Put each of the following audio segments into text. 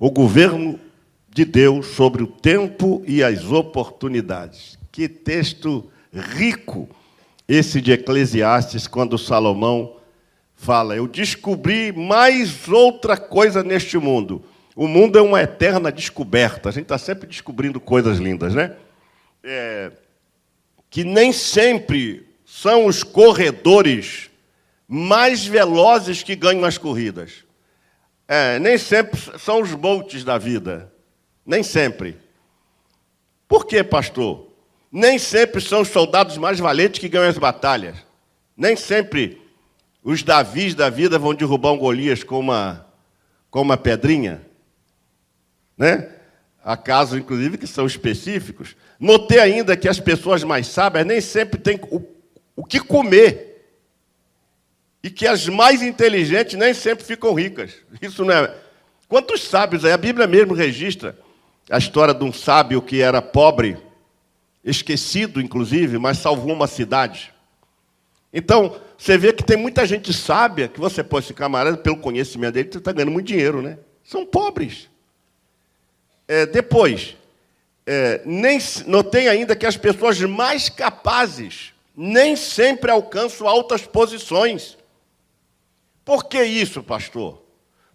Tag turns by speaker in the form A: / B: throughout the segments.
A: O governo de Deus sobre o tempo e as oportunidades. Que texto rico esse de Eclesiastes, quando Salomão fala: eu descobri mais outra coisa neste mundo. O mundo é uma eterna descoberta. A gente está sempre descobrindo coisas lindas, né? Que nem sempre são os corredores mais velozes que ganham as corridas. Nem sempre são os Bolts da vida. Nem sempre. Por quê, pastor? Nem sempre são os soldados mais valentes que ganham as batalhas. Nem sempre os Davis da vida vão derrubar um Golias com uma pedrinha. Né? Há casos, inclusive, que são específicos. Notei ainda que as pessoas mais sábias nem sempre têm o que comer. E que as mais inteligentes nem sempre ficam ricas. Isso não é... Quantos sábios aí? A Bíblia mesmo registra a história de um sábio que era pobre, esquecido, inclusive, mas salvou uma cidade. Então, você vê que tem muita gente sábia, que você pode se camarada, pelo conhecimento dele, você está ganhando muito dinheiro, né? São pobres. Depois, notei ainda que as pessoas mais capazes nem sempre alcançam altas posições. Por que isso, pastor?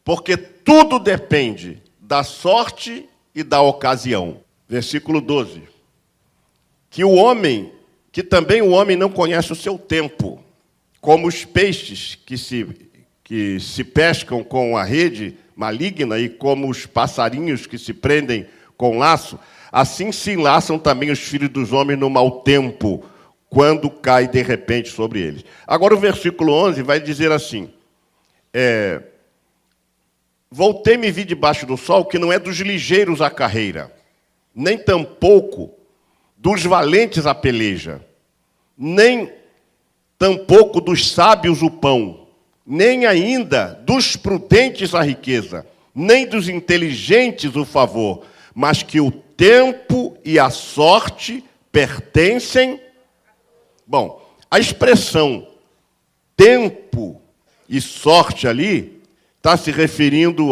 A: Porque tudo depende da sorte e da ocasião. Versículo 12. Que também o homem não conhece o seu tempo, como os peixes que se pescam com a rede maligna e como os passarinhos que se prendem com laço, assim se enlaçam também os filhos dos homens no mau tempo, quando cai de repente sobre eles. Agora o versículo 11 vai dizer assim: voltei-me e vi debaixo do sol que não é dos ligeiros a carreira, nem tampouco dos valentes a peleja, nem tampouco dos sábios o pão, nem ainda dos prudentes a riqueza, nem dos inteligentes o favor, mas que o tempo e a sorte pertencem... Bom, a expressão tempo e sorte ali está se referindo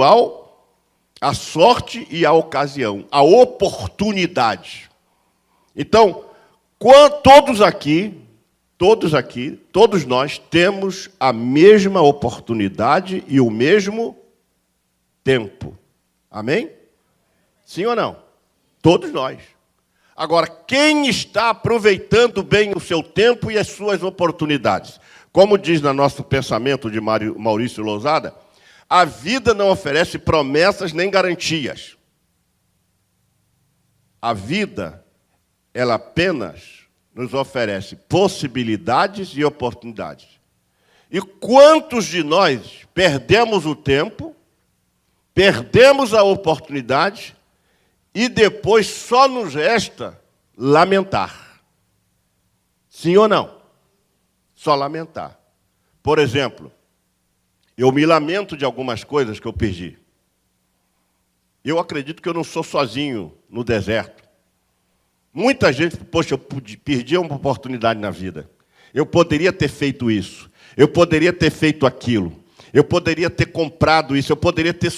A: à sorte e à ocasião, à oportunidade. Então, todos nós temos a mesma oportunidade e o mesmo tempo. Amém? Sim ou não? Todos nós. Agora, quem está aproveitando bem o seu tempo e as suas oportunidades? Como diz no nosso pensamento de Maurício Lousada, a vida não oferece promessas nem garantias. A vida, ela apenas nos oferece possibilidades e oportunidades. E quantos de nós perdemos o tempo, perdemos a oportunidade e depois só nos resta lamentar? Sim ou não? Só lamentar. Por exemplo, eu me lamento de algumas coisas que eu perdi. Eu acredito que eu não sou sozinho no deserto. Muita gente, poxa, eu perdi uma oportunidade na vida. Eu poderia ter feito isso. Eu poderia ter feito aquilo. Eu poderia ter comprado isso. Eu poderia ter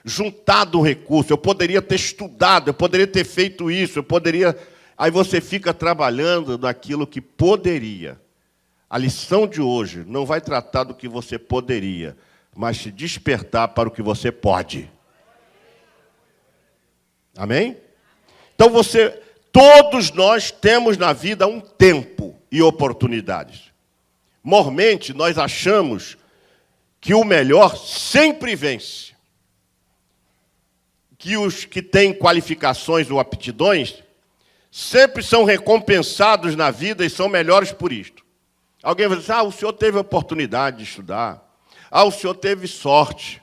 A: juntado um recurso. Eu poderia ter estudado. Eu poderia ter feito isso. Eu poderia... Aí você fica trabalhando naquilo que poderia. A lição de hoje não vai tratar do que você poderia, mas te despertar para o que você pode. Amém? Então todos nós temos na vida um tempo e oportunidades. Mormente, nós achamos que o melhor sempre vence. Que os que têm qualificações ou aptidões sempre são recompensados na vida e são melhores por isto. Alguém vai dizer: o senhor teve a oportunidade de estudar. O senhor teve sorte.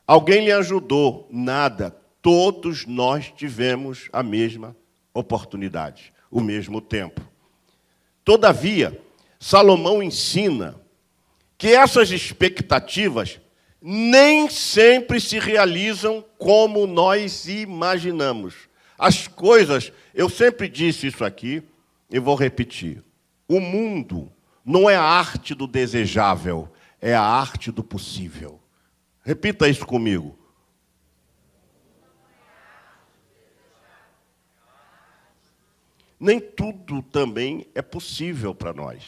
A: Alguém lhe ajudou. Nada. Todos nós tivemos a mesma oportunidade, o mesmo tempo. Todavia, Salomão ensina que essas expectativas nem sempre se realizam como nós imaginamos. As coisas, eu sempre disse isso aqui, e vou repetir. O mundo não é a arte do desejável, é a arte do possível. Repita isso comigo. nem tudo também é possível para nós.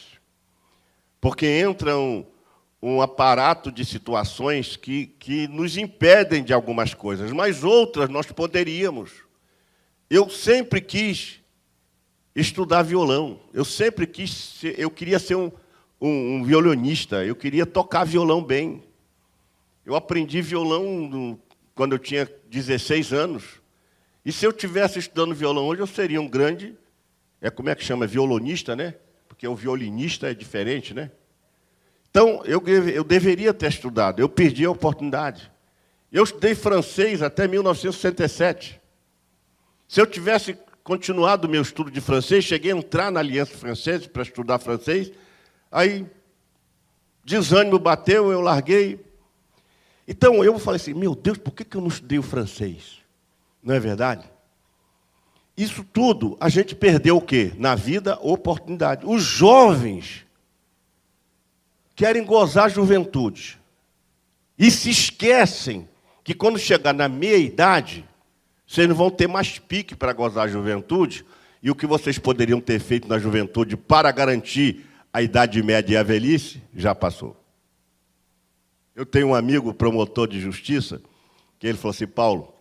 A: Porque entra um aparato de situações que nos impedem de algumas coisas, mas outras nós poderíamos. Eu sempre quis estudar violão, eu queria ser um violonista, eu queria tocar violão bem. Eu aprendi violão quando eu tinha 16 anos. E se eu estivesse estudando violão hoje, eu seria um grande... como é que chama? Violonista, né? Porque o violinista é diferente, né? Então, eu deveria ter estudado. Eu perdi a oportunidade. Eu estudei francês até 1967. Se eu tivesse continuado o meu estudo de francês, cheguei a entrar na Aliança Francesa para estudar francês, aí desânimo bateu, eu larguei. Então, eu falei assim, meu Deus, por que eu não estudei o francês? Não é verdade? Isso tudo, a gente perdeu o quê? Na vida, oportunidade. Os jovens querem gozar a juventude e se esquecem que, quando chegar na meia-idade, vocês não vão ter mais pique para gozar a juventude, e o que vocês poderiam ter feito na juventude para garantir a idade média e a velhice, já passou. Eu tenho um amigo, promotor de justiça, que ele falou assim, Paulo,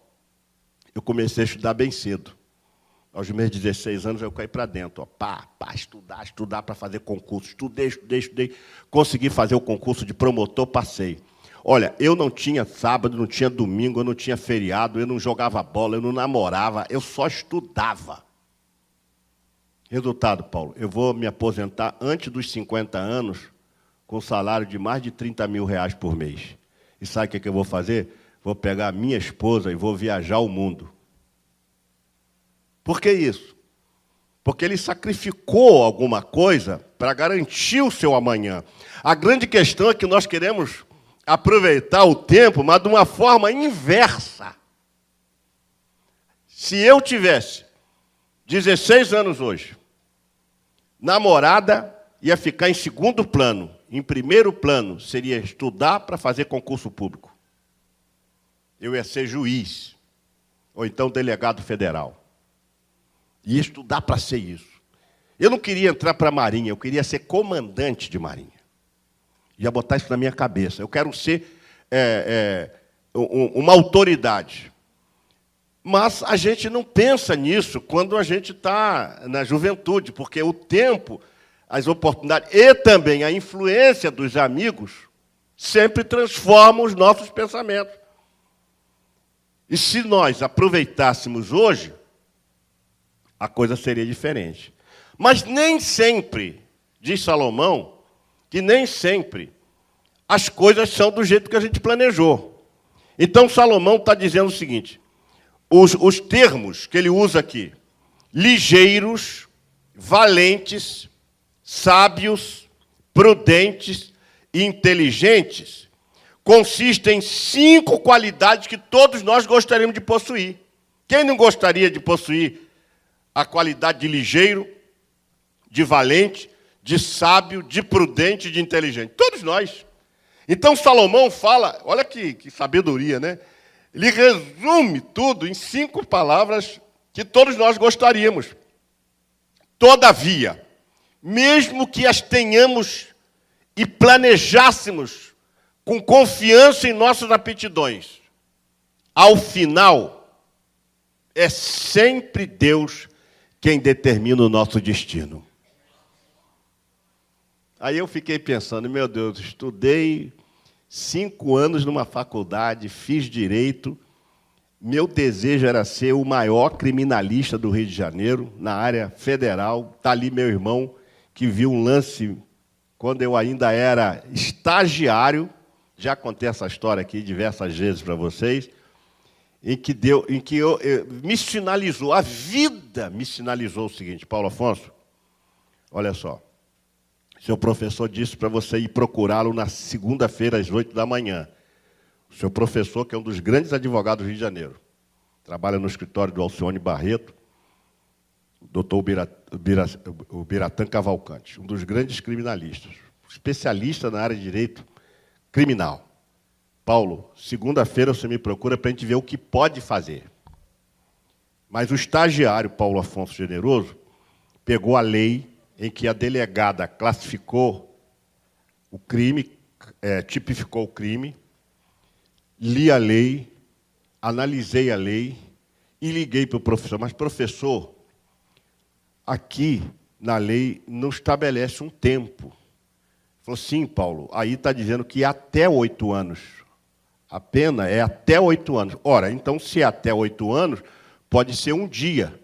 A: eu comecei a estudar bem cedo. Aos meus 16 anos, eu caí para dentro. Estudar para fazer concurso. Estudei. Consegui fazer o concurso de promotor, passei. Olha, eu não tinha sábado, não tinha domingo, eu não tinha feriado, eu não jogava bola, eu não namorava, eu só estudava. Resultado, Paulo, eu vou me aposentar antes dos 50 anos com salário de mais de 30 mil reais por mês. E sabe o que eu vou fazer? Vou pegar a minha esposa e vou viajar o mundo. Por que isso? Porque ele sacrificou alguma coisa para garantir o seu amanhã. A grande questão é que nós queremos aproveitar o tempo, mas de uma forma inversa. Se eu tivesse 16 anos hoje, namorada ia ficar em segundo plano. Em primeiro plano seria estudar para fazer concurso público. Eu ia ser juiz, ou então delegado federal. Ia estudar para ser isso. Eu não queria entrar para a Marinha, eu queria ser comandante de Marinha. Ia botar isso na minha cabeça. Eu quero ser uma autoridade. Mas a gente não pensa nisso quando a gente está na juventude, porque o tempo, as oportunidades e também a influência dos amigos sempre transformam os nossos pensamentos. E se nós aproveitássemos hoje, a coisa seria diferente. Mas nem sempre, diz Salomão, que nem sempre as coisas são do jeito que a gente planejou. Então, Salomão está dizendo o seguinte, os termos que ele usa aqui, ligeiros, valentes, sábios, prudentes e inteligentes, consistem em 5 qualidades que todos nós gostaríamos de possuir. Quem não gostaria de possuir a qualidade de ligeiro, de valente, de sábio, de prudente e de inteligente? Todos nós. Então, Salomão fala, olha que sabedoria, né? Ele resume tudo em 5 palavras que todos nós gostaríamos. Todavia, mesmo que as tenhamos e planejássemos com confiança em nossas aptidões, ao final, é sempre Deus quem determina o nosso destino. Aí eu fiquei pensando, meu Deus, estudei 5 anos numa faculdade, fiz direito, meu desejo era ser o maior criminalista do Rio de Janeiro, na área federal. Está ali meu irmão, que viu um lance quando eu ainda era estagiário, já contei essa história aqui diversas vezes para vocês, em que me sinalizou, a vida me sinalizou o seguinte, Paulo Afonso, olha só, seu professor disse para você ir procurá-lo na segunda-feira, às 8 da manhã. O seu professor, que é um dos grandes advogados do Rio de Janeiro, trabalha no escritório do Alcione Barreto, o doutor Biratã Cavalcante, um dos grandes criminalistas, especialista na área de direito criminal. Paulo, segunda-feira você me procura para a gente ver o que pode fazer. Mas o estagiário, Paulo Afonso Generoso, pegou a lei em que a delegada classificou o crime, tipificou o crime, li a lei, analisei a lei e liguei para o professor. Mas, professor, aqui na lei não estabelece um tempo. Ele falou, sim, Paulo, aí está dizendo que até 8 anos. A pena é até 8 anos. Ora, então, se é até 8 anos, pode ser um dia.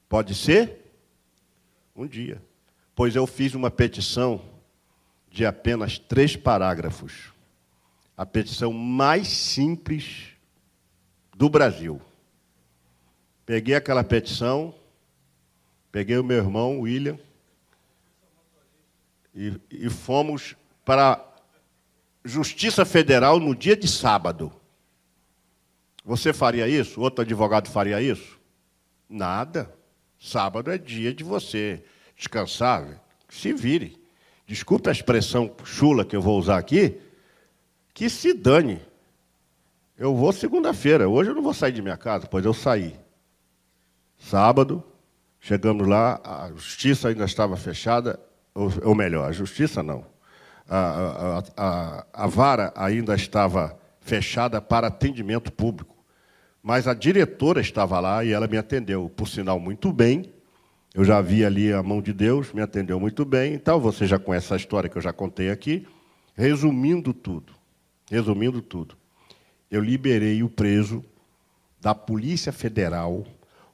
A: Pode ser um dia. Pois eu fiz uma petição de apenas 3 parágrafos. A petição mais simples do Brasil. Peguei aquela petição, peguei o meu irmão, William, e fomos para a Justiça Federal no dia de sábado. Você faria isso? Outro advogado faria isso? Nada. Sábado é dia de você descansar, se vire. Desculpe a expressão chula que eu vou usar aqui, que se dane. Eu vou segunda-feira, hoje eu não vou sair de minha casa, pois eu saí. Sábado, chegamos lá, a justiça ainda estava fechada, ou melhor, a justiça não. A vara ainda estava fechada para atendimento público. Mas a diretora estava lá e ela me atendeu, por sinal, muito bem. Eu já vi ali a mão de Deus, me atendeu muito bem. Então, você já conhece a história que eu já contei aqui. Resumindo tudo, eu liberei o preso da Polícia Federal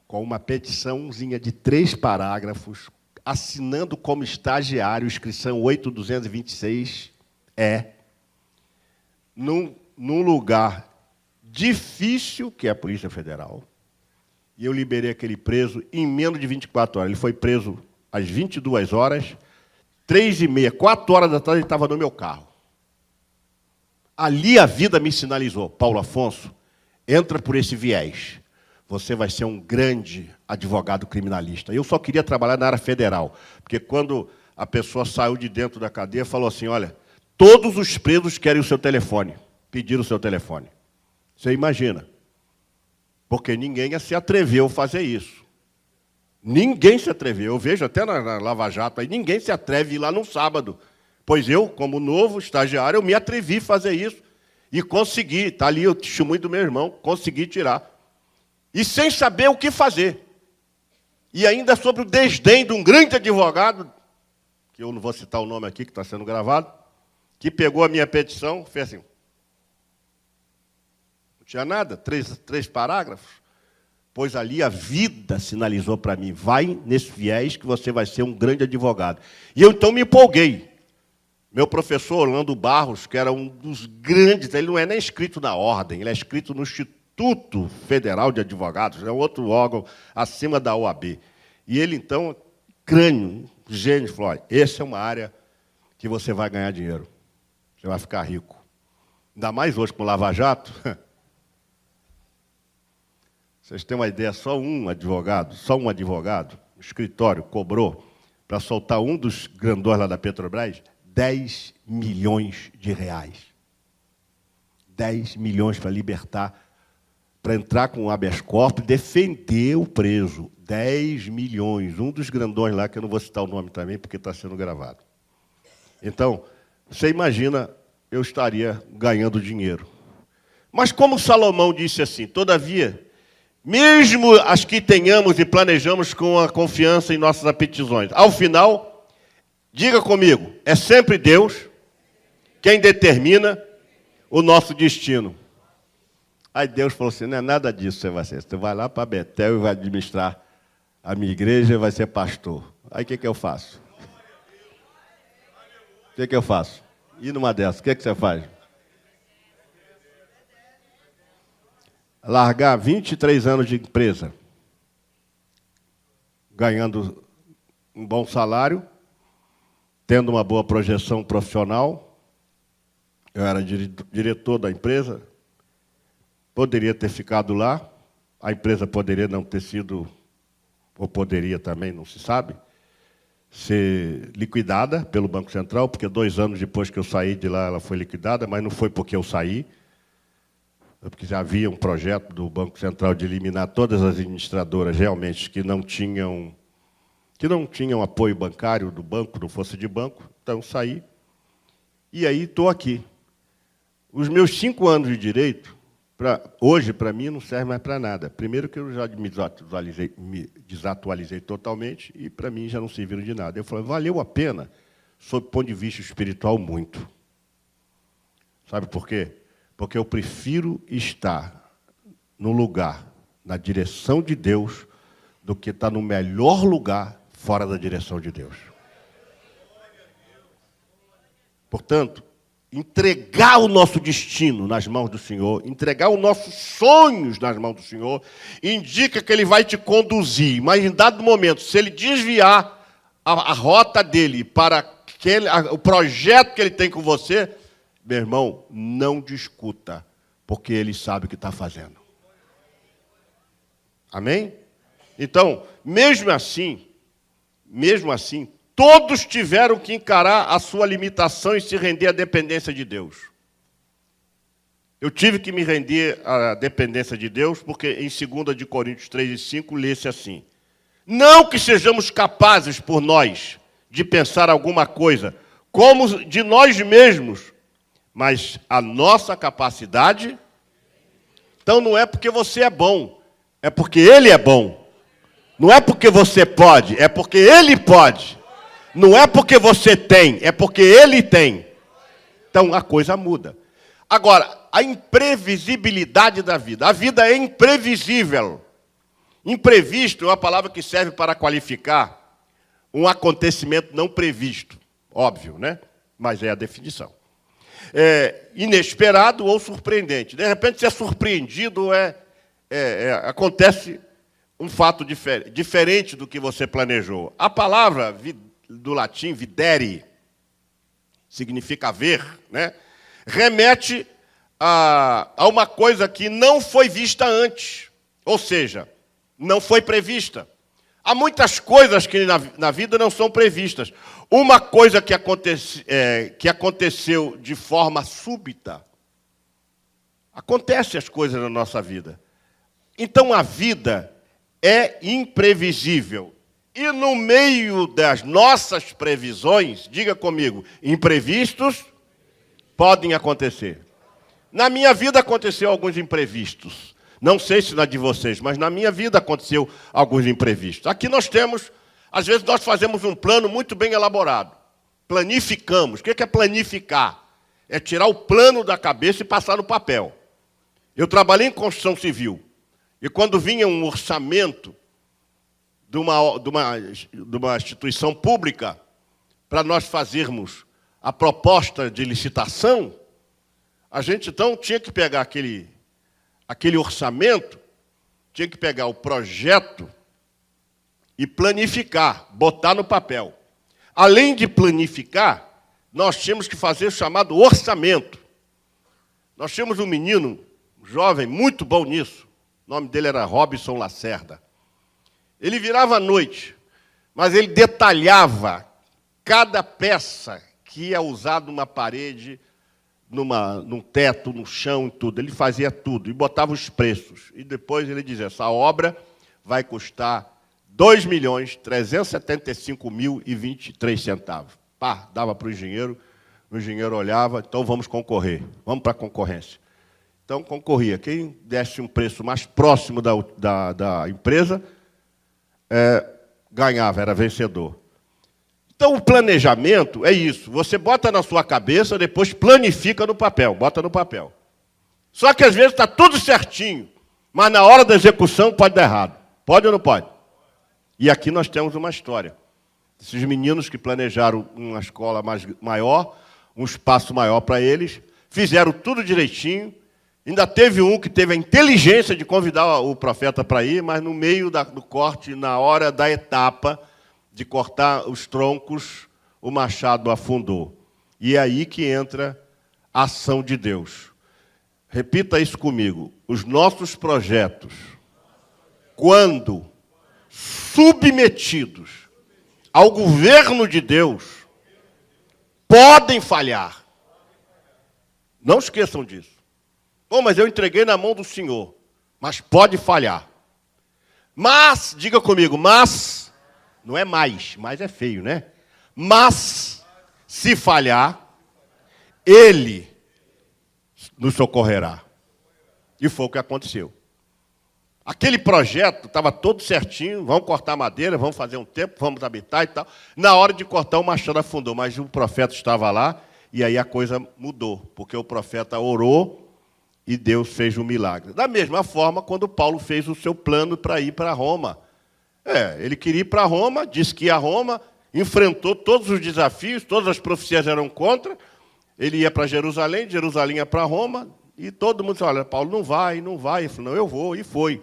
A: com uma petiçãozinha de 3 parágrafos, assinando como estagiário, inscrição 8226, num lugar difícil, que é a Polícia Federal, e eu liberei aquele preso em menos de 24 horas. Ele foi preso às 22 horas, 3h30, 4 horas da tarde, ele estava no meu carro. Ali a vida me sinalizou, Paulo Afonso, entra por esse viés. Você vai ser um grande advogado criminalista. Eu só queria trabalhar na área federal, porque quando a pessoa saiu de dentro da cadeia, falou assim, olha, todos os presos querem o seu telefone, pediram o seu telefone. Você imagina. Porque ninguém se atreveu a fazer isso. Ninguém se atreveu. Eu vejo até na Lava Jato, aí ninguém se atreve a ir lá no sábado. Pois eu, como novo estagiário, eu me atrevi a fazer isso. E consegui, está ali o testemunho do meu irmão, consegui tirar. E sem saber o que fazer. E ainda sobre o desdém de um grande advogado, que eu não vou citar o nome aqui, que está sendo gravado, que pegou a minha petição, fez assim. Não tinha nada, 3 parágrafos. Pois ali a vida sinalizou para mim, vai nesse viés que você vai ser um grande advogado. E eu então me empolguei. Meu professor Orlando Barros, que era um dos grandes, ele não é nem inscrito na ordem, ele é inscrito no Instituto Federal de Advogados, é outro órgão acima da OAB. E ele, então, crânio, gênio, falou, olha, essa é uma área que você vai ganhar dinheiro, você vai ficar rico. Ainda mais hoje com o Lava Jato. Vocês têm uma ideia, só um advogado, o escritório cobrou para soltar um dos grandões lá da Petrobras, 10 milhões de reais. 10 milhões para libertar, para entrar com o habeas corpus e defender o preso. 10 milhões. Um dos grandões lá, que eu não vou citar o nome também, porque está sendo gravado. Então, você imagina, eu estaria ganhando dinheiro. Mas como Salomão disse assim, todavia, mesmo as que tenhamos e planejamos com a confiança em nossas aptidões, ao final, diga comigo, é sempre Deus quem determina o nosso destino. Aí Deus falou assim, não é nada disso que você vai ser. Você vai lá para Betel e vai administrar a minha igreja e vai ser pastor. Aí o que eu faço? O que eu faço? E numa dessas, o que você faz? Largar 23 anos de empresa, ganhando um bom salário, tendo uma boa projeção profissional. Eu era diretor da empresa, poderia ter ficado lá, a empresa poderia não ter sido, ou poderia também, não se sabe, ser liquidada pelo Banco Central, porque 2 anos depois que eu saí de lá, ela foi liquidada, mas não foi porque eu saí, porque já havia um projeto do Banco Central de eliminar todas as administradoras realmente que não tinham que não tinham apoio bancário do banco, não fosse de banco, então saí. E aí estou aqui. Os meus 5 anos de direito, hoje, para mim, não serve mais para nada. Primeiro que eu já me desatualizei totalmente e, para mim, já não serviram de nada. Eu falei, valeu a pena, sob o ponto de vista espiritual, muito. Sabe por quê? Porque eu prefiro estar no lugar, na direção de Deus, do que estar no melhor lugar fora da direção de Deus. Portanto, entregar o nosso destino nas mãos do Senhor, entregar os nossos sonhos nas mãos do Senhor, indica que Ele vai te conduzir, mas em dado momento, se Ele desviar a rota dele para o projeto que Ele tem com você, meu irmão, não discuta, porque Ele sabe o que está fazendo. Amém? Então, mesmo assim, todos tiveram que encarar a sua limitação e se render à dependência de Deus. Eu tive que me render à dependência de Deus, porque em 2 Coríntios 3:5, lê-se assim: não que sejamos capazes por nós de pensar alguma coisa, como de nós mesmos, mas a nossa capacidade. Então não é porque você é bom, é porque Ele é bom. Não é porque você pode, é porque Ele pode. Não é porque você tem, é porque Ele tem. Então a coisa muda. Agora, a imprevisibilidade da vida. A vida é imprevisível. Imprevisto é uma palavra que serve para qualificar um acontecimento não previsto. Óbvio, né? Mas é a definição. É inesperado ou surpreendente. De repente você é surpreendido, acontece um fato diferente do que você planejou. A palavra do latim, videre, significa ver, né? Remete a uma coisa que não foi vista antes, ou seja, não foi prevista. Há muitas coisas que na vida não são previstas. Uma coisa que aconteceu de forma súbita. Acontecem as coisas na nossa vida. Então a vida é imprevisível. E no meio das nossas previsões, diga comigo, imprevistos podem acontecer. Na minha vida aconteceu alguns imprevistos. Não sei se na de vocês, mas na minha vida aconteceu alguns imprevistos. Aqui nós temos, às vezes nós fazemos um plano muito bem elaborado. Planificamos. O que é planificar? É tirar o plano da cabeça e passar no papel. Eu trabalhei em construção civil. E quando vinha um orçamento de uma instituição pública para nós fazermos a proposta de licitação, a gente então tinha que pegar aquele orçamento, tinha que pegar o projeto e planificar, botar no papel. Além de planificar, nós tínhamos que fazer o chamado orçamento. Nós tínhamos um menino, um jovem, muito bom nisso. O nome dele era Robson Lacerda. Ele virava à noite, mas ele detalhava cada peça que ia usar numa parede, num teto, no chão e tudo. Ele fazia tudo e botava os preços. E depois ele dizia, essa obra vai custar R$ 2.375.023. Pá, dava para o engenheiro olhava, então vamos concorrer, vamos para a concorrência. Então concorria. Quem desse um preço mais próximo da empresa, ganhava, era vencedor. Então, o planejamento é isso. Você bota na sua cabeça, depois planifica no papel, bota no papel. Só que, às vezes, está tudo certinho, mas na hora da execução pode dar errado. Pode ou não pode? E aqui nós temos uma história. Esses meninos que planejaram uma escola maior, um espaço maior para eles, fizeram tudo direitinho. Ainda teve um que teve a inteligência de convidar o profeta para ir, mas no meio do corte, na hora da etapa de cortar os troncos, o machado afundou. E é aí que entra a ação de Deus. Repita isso comigo. Os nossos projetos, quando submetidos ao governo de Deus, podem falhar. Não esqueçam disso. Bom, mas eu entreguei na mão do Senhor. Mas pode falhar. Mas, diga comigo, mas Não é mais é feio, né? Mas, se falhar, ele nos socorrerá. E foi o que aconteceu. Aquele projeto estava todo certinho, vamos cortar madeira, vamos fazer um tempo, vamos habitar e tal. Na hora de cortar, o machado afundou, mas o profeta estava lá, e aí a coisa mudou, porque o profeta orou e Deus fez um milagre. Da mesma forma, quando Paulo fez o seu plano para ir para Roma. Ele queria ir para Roma, disse que ia a Roma, enfrentou todos os desafios, todas as profecias eram contra. Ele ia para Jerusalém, Jerusalém ia para Roma, e todo mundo disse, olha, Paulo, não vai. Ele falou, não, eu vou, e foi.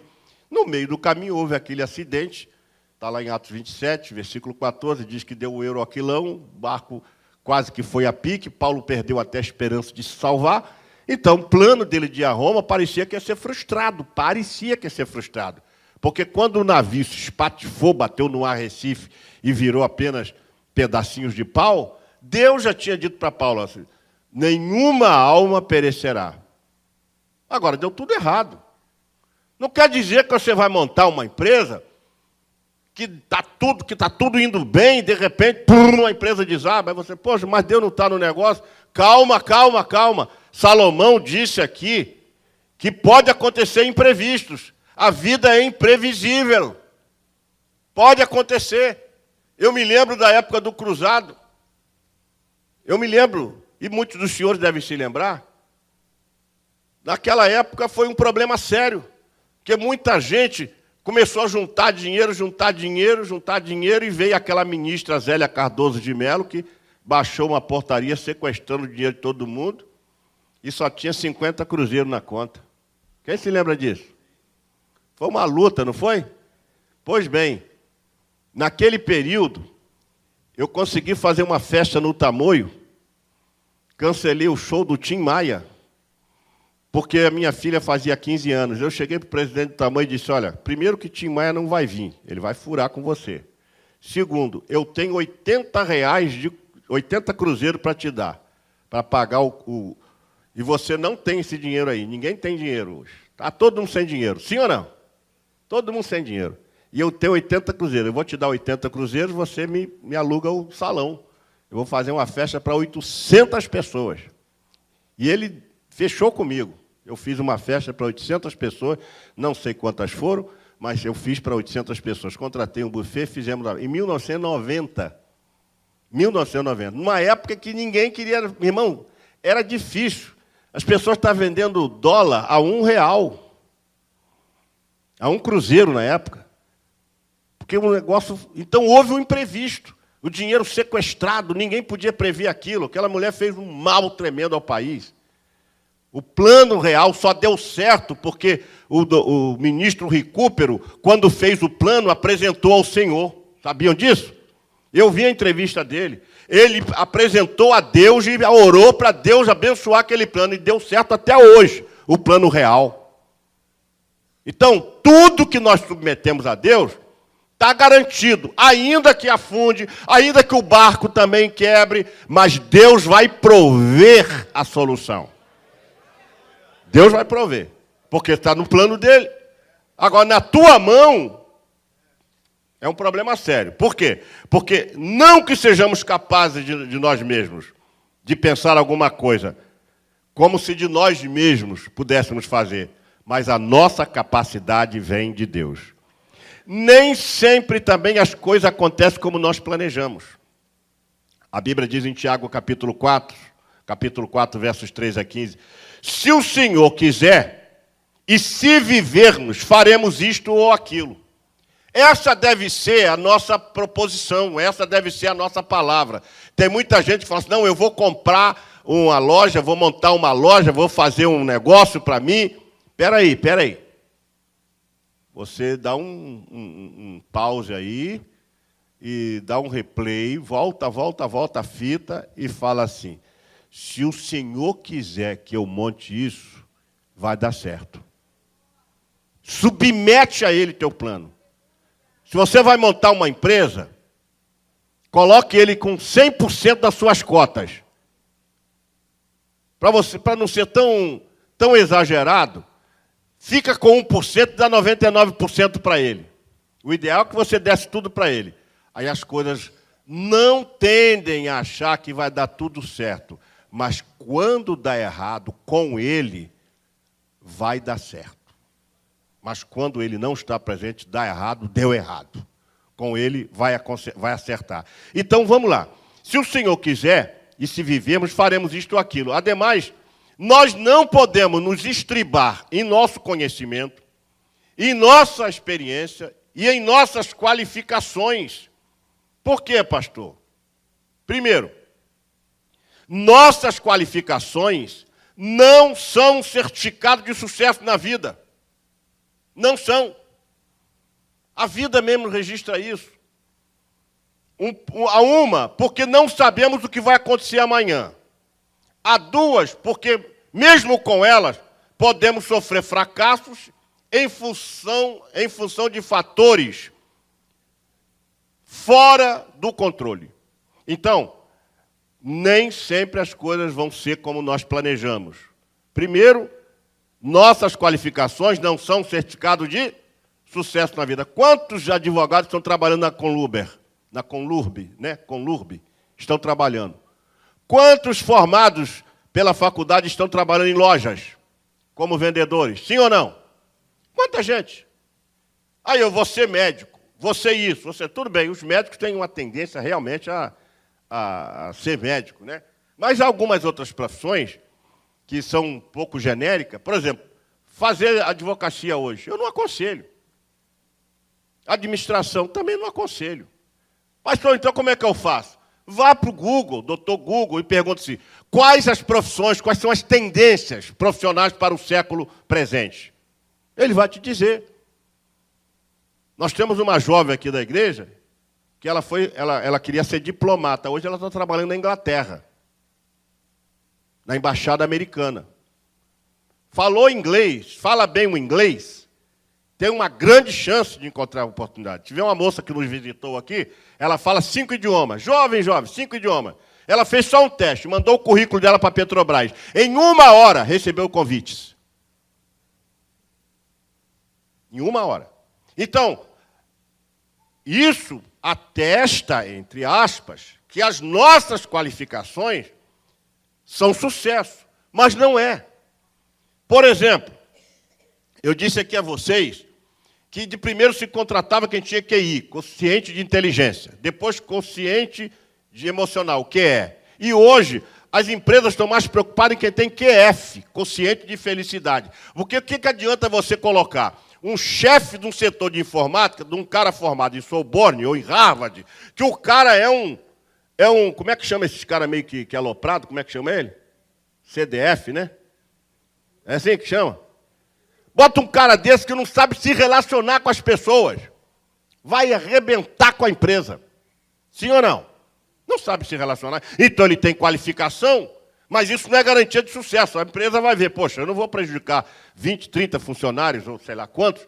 A: No meio do caminho houve aquele acidente, está lá em Atos 27, versículo 14, diz que deu o Euroaquilão, o barco quase que foi a pique, Paulo perdeu até a esperança de se salvar. Então, o plano dele de ir a Roma parecia que ia ser frustrado, porque quando o navio se espatifou, bateu no arrecife e virou apenas pedacinhos de pau, Deus já tinha dito para Paulo assim, nenhuma alma perecerá. Agora, deu tudo errado. Não quer dizer que você vai montar uma empresa que está tudo indo bem, e de repente, pum, a empresa desaba. Aí você, poxa, mas Deus não está no negócio. Calma. Salomão disse aqui que pode acontecer imprevistos. A vida é imprevisível. Pode acontecer. Eu me lembro da época do cruzado. E muitos dos senhores devem se lembrar. Naquela época foi um problema sério. Porque muita gente começou a juntar dinheiro, e veio aquela ministra Zélia Cardoso de Mello, que baixou uma portaria sequestrando o dinheiro de todo mundo, e só tinha 50 cruzeiros na conta. Quem se lembra disso? Foi uma luta, não foi? Pois bem, naquele período, eu consegui fazer uma festa no Tamoio, cancelei o show do Tim Maia, porque a minha filha fazia 15 anos. Eu cheguei para o presidente do Tamoio e disse, olha, primeiro que Tim Maia não vai vir, ele vai furar com você. Segundo, eu tenho R$80 cruzeiros para te dar, para pagar o... E você não tem esse dinheiro aí, ninguém tem dinheiro hoje. Está todo mundo sem dinheiro, sim ou não? Todo mundo sem dinheiro. E eu tenho 80 cruzeiros, eu vou te dar 80 cruzeiros, você me aluga o salão. Eu vou fazer uma festa para 800 pessoas. E ele fechou comigo. Eu fiz uma festa para 800 pessoas, não sei quantas foram, mas eu fiz para 800 pessoas. Contratei um buffet, fizemos em 1990. Numa época que ninguém queria... Irmão, era difícil. As pessoas estavam vendendo dólar a R$1. A um cruzeiro na época. Porque o negócio... Então houve um imprevisto. O dinheiro sequestrado, ninguém podia prever aquilo. Aquela mulher fez um mal tremendo ao país. O plano real só deu certo porque o ministro Recupero, quando fez o plano, apresentou ao Senhor. Sabiam disso? Eu vi a entrevista dele. Ele apresentou a Deus e orou para Deus abençoar aquele plano. E deu certo até hoje, o plano real. Então, tudo que nós submetemos a Deus está garantido. Ainda que afunde, ainda que o barco também quebre, mas Deus vai prover a solução. Deus vai prover, porque está no plano dele. Agora, na tua mão, é um problema sério. Por quê? Porque não que sejamos capazes de nós mesmos, de pensar alguma coisa, como se de nós mesmos pudéssemos fazer, mas a nossa capacidade vem de Deus. Nem sempre também as coisas acontecem como nós planejamos. A Bíblia diz em Tiago, capítulo 4, versos 3 a 15, se o Senhor quiser, e se vivermos, faremos isto ou aquilo. Essa deve ser a nossa proposição, essa deve ser a nossa palavra. Tem muita gente que fala assim, não, eu vou comprar uma loja, vou montar uma loja, vou fazer um negócio para mim. Espera aí. Você dá um pause aí, e dá um replay, volta a fita e fala assim, se o Senhor quiser que eu monte isso, vai dar certo. Submete a Ele teu plano. Se você vai montar uma empresa, coloque ele com 100% das suas cotas. Para não ser tão exagerado, fica com 1% e dá 99% para ele. O ideal é que você desse tudo para ele. Aí as coisas não tendem a achar que vai dar tudo certo. Mas quando dá errado, com ele, vai dar certo. Mas quando ele não está presente, dá errado, deu errado. Com ele, vai acertar. Então, vamos lá. Se o Senhor quiser, e se vivermos, faremos isto ou aquilo. Ademais, nós não podemos nos estribar em nosso conhecimento, em nossa experiência e em nossas qualificações. Por quê, pastor? Primeiro, nossas qualificações não são um certificado de sucesso na vida. Não são. A vida mesmo registra isso. A uma, porque não sabemos o que vai acontecer amanhã. A duas, porque mesmo com elas, podemos sofrer fracassos em função de fatores fora do controle. Então, nem sempre as coisas vão ser como nós planejamos. Primeiro, nossas qualificações não são certificado de sucesso na vida. Quantos advogados estão trabalhando na Conlurb, né? Conlurb, estão trabalhando. Quantos formados pela faculdade estão trabalhando em lojas, como vendedores? Sim ou não? Quanta gente? Aí eu vou ser médico, vou ser isso, vou ser... Tudo bem, os médicos têm uma tendência realmente a ser médico, né? Mas há algumas outras profissões que são um pouco genéricas. Por exemplo, fazer advocacia hoje, eu não aconselho. Administração, também não aconselho. Mas então como é que eu faço? Vá para o Google, doutor Google, e pergunte-se quais as profissões, quais são as tendências profissionais para o século presente. Ele vai te dizer. Nós temos uma jovem aqui da igreja que ela queria ser diplomata. Hoje ela está trabalhando na Inglaterra, na embaixada americana. Falou inglês, fala bem o inglês, tem uma grande chance de encontrar oportunidade. Tive uma moça que nos visitou aqui, ela fala 5 idiomas. Jovem, 5 idiomas. Ela fez só um teste, mandou o currículo dela para a Petrobras. Em 1 hora, recebeu convites. Em 1 hora. Então, isso atesta, entre aspas, que as nossas qualificações são sucesso, mas não é. Por exemplo, eu disse aqui a vocês que de primeiro se contratava quem tinha QI, consciente de inteligência, depois consciente de emocional, QE. E hoje as empresas estão mais preocupadas em quem tem QF, consciente de felicidade. Porque o que adianta você colocar um chefe de um setor de informática, de um cara formado em Sorbonne ou em Harvard, que o cara é um como é que chama esses caras meio que aloprado? Como é que chama ele? CDF, né? É assim que chama? Bota um cara desse que não sabe se relacionar com as pessoas. Vai arrebentar com a empresa. Sim ou não? Não sabe se relacionar. Então ele tem qualificação, mas isso não é garantia de sucesso. A empresa vai ver, poxa, eu não vou prejudicar 20, 30 funcionários, ou sei lá quantos,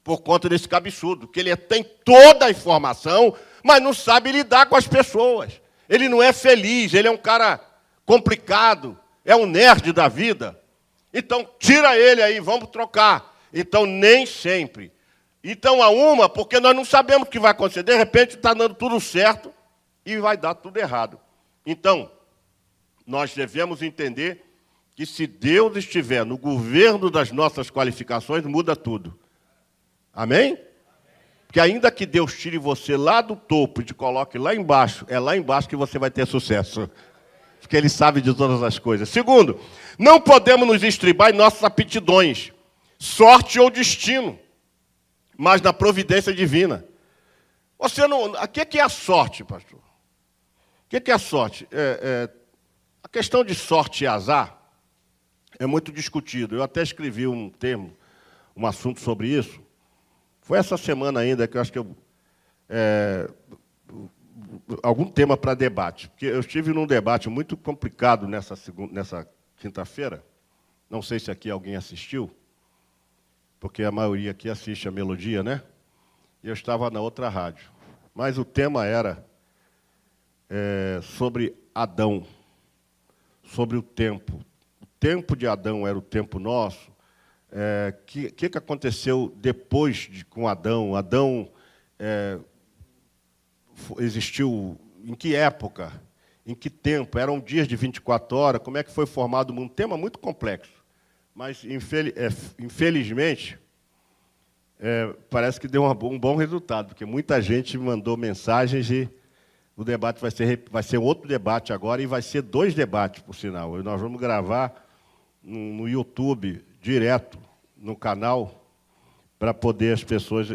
A: por conta desse cabeçudo, que ele tem toda a informação, mas não sabe lidar com as pessoas. Ele não é feliz, ele é um cara complicado, é um nerd da vida. Então, tira ele aí, vamos trocar. Então, nem sempre. Então, há uma, porque nós não sabemos o que vai acontecer. De repente, está dando tudo certo e vai dar tudo errado. Então, nós devemos entender que se Deus estiver no governo das nossas qualificações, muda tudo. Amém? Porque ainda que Deus tire você lá do topo e te coloque lá embaixo, é lá embaixo que você vai ter sucesso. Porque Ele sabe de todas as coisas. Segundo, não podemos nos estribar em nossas aptidões, sorte ou destino, mas na providência divina. Você não... O que é a sorte, pastor? O que é a sorte? A questão de sorte e azar é muito discutido. Eu até escrevi um assunto sobre isso. Foi essa semana ainda que eu acho que algum tema para debate. Porque eu estive num debate muito complicado nessa quinta-feira. Não sei se aqui alguém assistiu, porque a maioria aqui assiste a Melodia, né? E eu estava na outra rádio. Mas o tema era sobre Adão, sobre o tempo. O tempo de Adão era o tempo nosso. O que aconteceu depois com Adão? Adão existiu, em que época, em que tempo, eram dias de 24 horas, como é que foi formado o mundo? Um tema muito complexo, mas, infelizmente, parece que deu um bom resultado, porque muita gente mandou mensagens e o debate vai ser outro debate agora, e vai ser 2 debates, por sinal. Nós vamos gravar no YouTube, direto, no canal, para poder as pessoas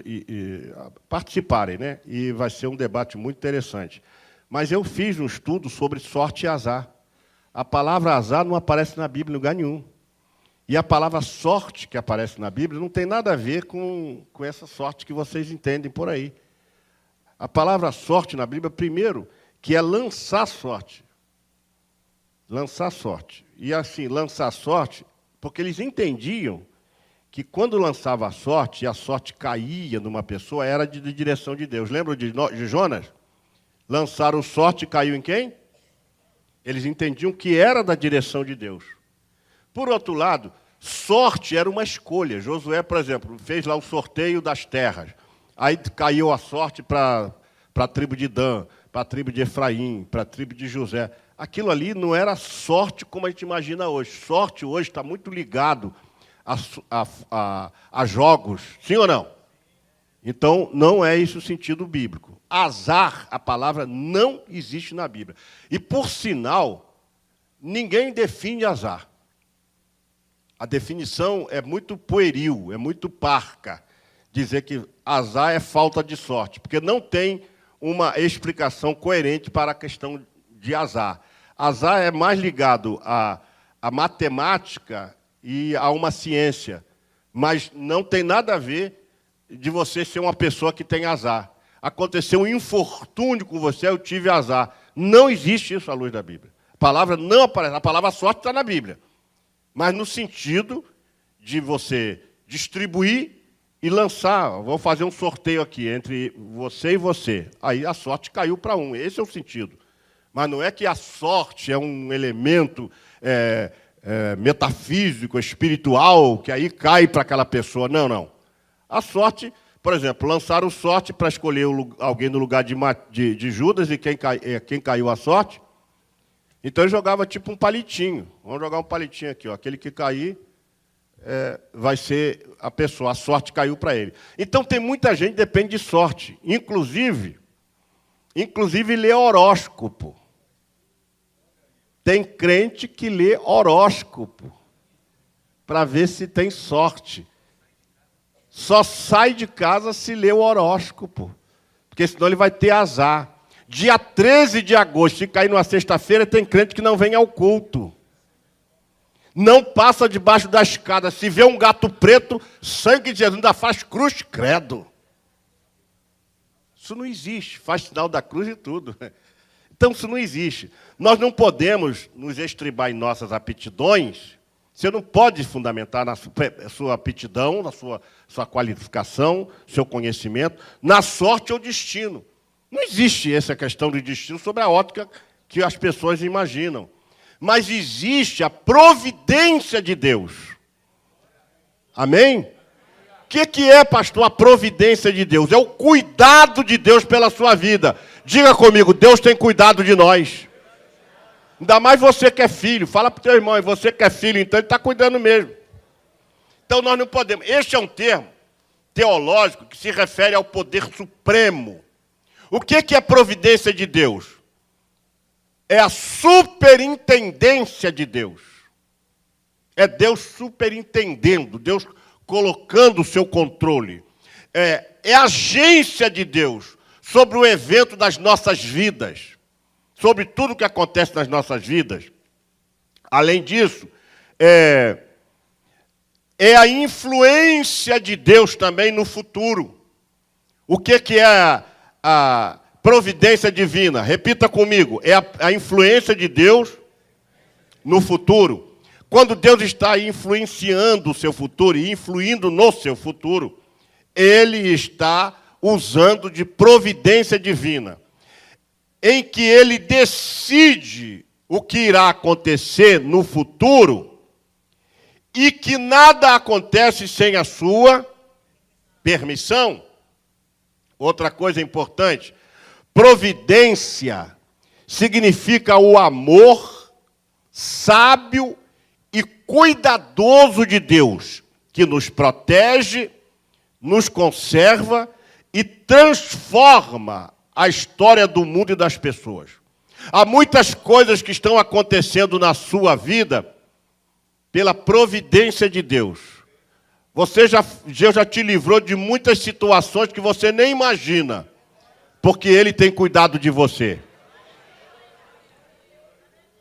A: participarem, né? E vai ser um debate muito interessante. Mas eu fiz um estudo sobre sorte e azar. A palavra azar não aparece na Bíblia em lugar nenhum. E a palavra sorte, que aparece na Bíblia, não tem nada a ver com essa sorte que vocês entendem por aí. A palavra sorte na Bíblia, primeiro, que é lançar sorte. Lançar sorte. E assim, lançar sorte, porque eles entendiam que quando lançava a sorte, e a sorte caía numa pessoa, era de direção de Deus. Lembram de Jonas? Lançaram sorte e caiu em quem? Eles entendiam que era da direção de Deus. Por outro lado, sorte era uma escolha. Josué, por exemplo, fez lá o sorteio das terras. Aí caiu a sorte para a tribo de Dan, para a tribo de Efraim, para a tribo de José. Aquilo ali não era sorte como a gente imagina hoje. Sorte hoje está muito ligado a jogos, sim ou não? Então, não é esse o sentido bíblico. Azar, a palavra, não existe na Bíblia. E, por sinal, ninguém define azar. A definição é muito pueril, é muito parca, dizer que azar é falta de sorte, porque não tem uma explicação coerente para a questão de azar. Azar é mais ligado à matemática e a uma ciência, mas não tem nada a ver de você ser uma pessoa que tem azar. Aconteceu um infortúnio com você, eu tive azar. Não existe isso à luz da Bíblia. A palavra não aparece, a palavra sorte está na Bíblia, mas no sentido de você distribuir e lançar. Vou fazer um sorteio aqui entre você e você. Aí a sorte caiu para um, esse é o sentido. Mas não é que a sorte é um elemento metafísico, espiritual, que aí cai para aquela pessoa. Não, não. A sorte, por exemplo, lançaram sorte para escolher alguém no lugar de Judas, e quem caiu a sorte. Então ele jogava tipo um palitinho. Vamos jogar um palitinho aqui, ó. Aquele que cair vai ser a pessoa, a sorte caiu para ele. Então tem muita gente que depende de sorte, inclusive lê horóscopo. Tem crente que lê horóscopo para ver se tem sorte. Só sai de casa se lê o horóscopo, porque senão ele vai ter azar. Dia 13 de agosto, se cair numa sexta-feira, tem crente que não vem ao culto. Não passa debaixo da escada. Se vê um gato preto, sangue de Jesus, ainda faz cruz, credo. Isso não existe, faz sinal da cruz e tudo. Então, isso não existe. Nós não podemos nos estribar em nossas aptidões. Você não pode fundamentar na sua aptidão, na sua qualificação, seu conhecimento, na sorte ou destino. Não existe essa questão de destino sob a ótica que as pessoas imaginam. Mas existe a providência de Deus. Amém? O que é, pastor, a providência de Deus? É o cuidado de Deus pela sua vida. Diga comigo, Deus tem cuidado de nós. Ainda mais você que é filho. Fala para o teu irmão, e você que é filho, então ele está cuidando mesmo. Então nós não podemos. Este é um termo teológico que se refere ao poder supremo. O que é providência de Deus? É a superintendência de Deus. É Deus superintendendo, Deus colocando o seu controle. É a agência de Deus sobre o evento das nossas vidas, sobre tudo que acontece nas nossas vidas. Além disso, é a influência de Deus também no futuro. O que é a providência divina? Repita comigo. É a influência de Deus no futuro. Quando Deus está influenciando o seu futuro e influindo no seu futuro, Ele está usando de providência divina, em que Ele decide o que irá acontecer no futuro e que nada acontece sem a sua permissão. Outra coisa importante, Providência significa o amor sábio e cuidadoso de Deus, que nos protege, nos conserva e transforma a história do mundo e das pessoas. Há muitas coisas que estão acontecendo na sua vida pela providência de Deus. Deus já te livrou de muitas situações que você nem imagina, porque Ele tem cuidado de você.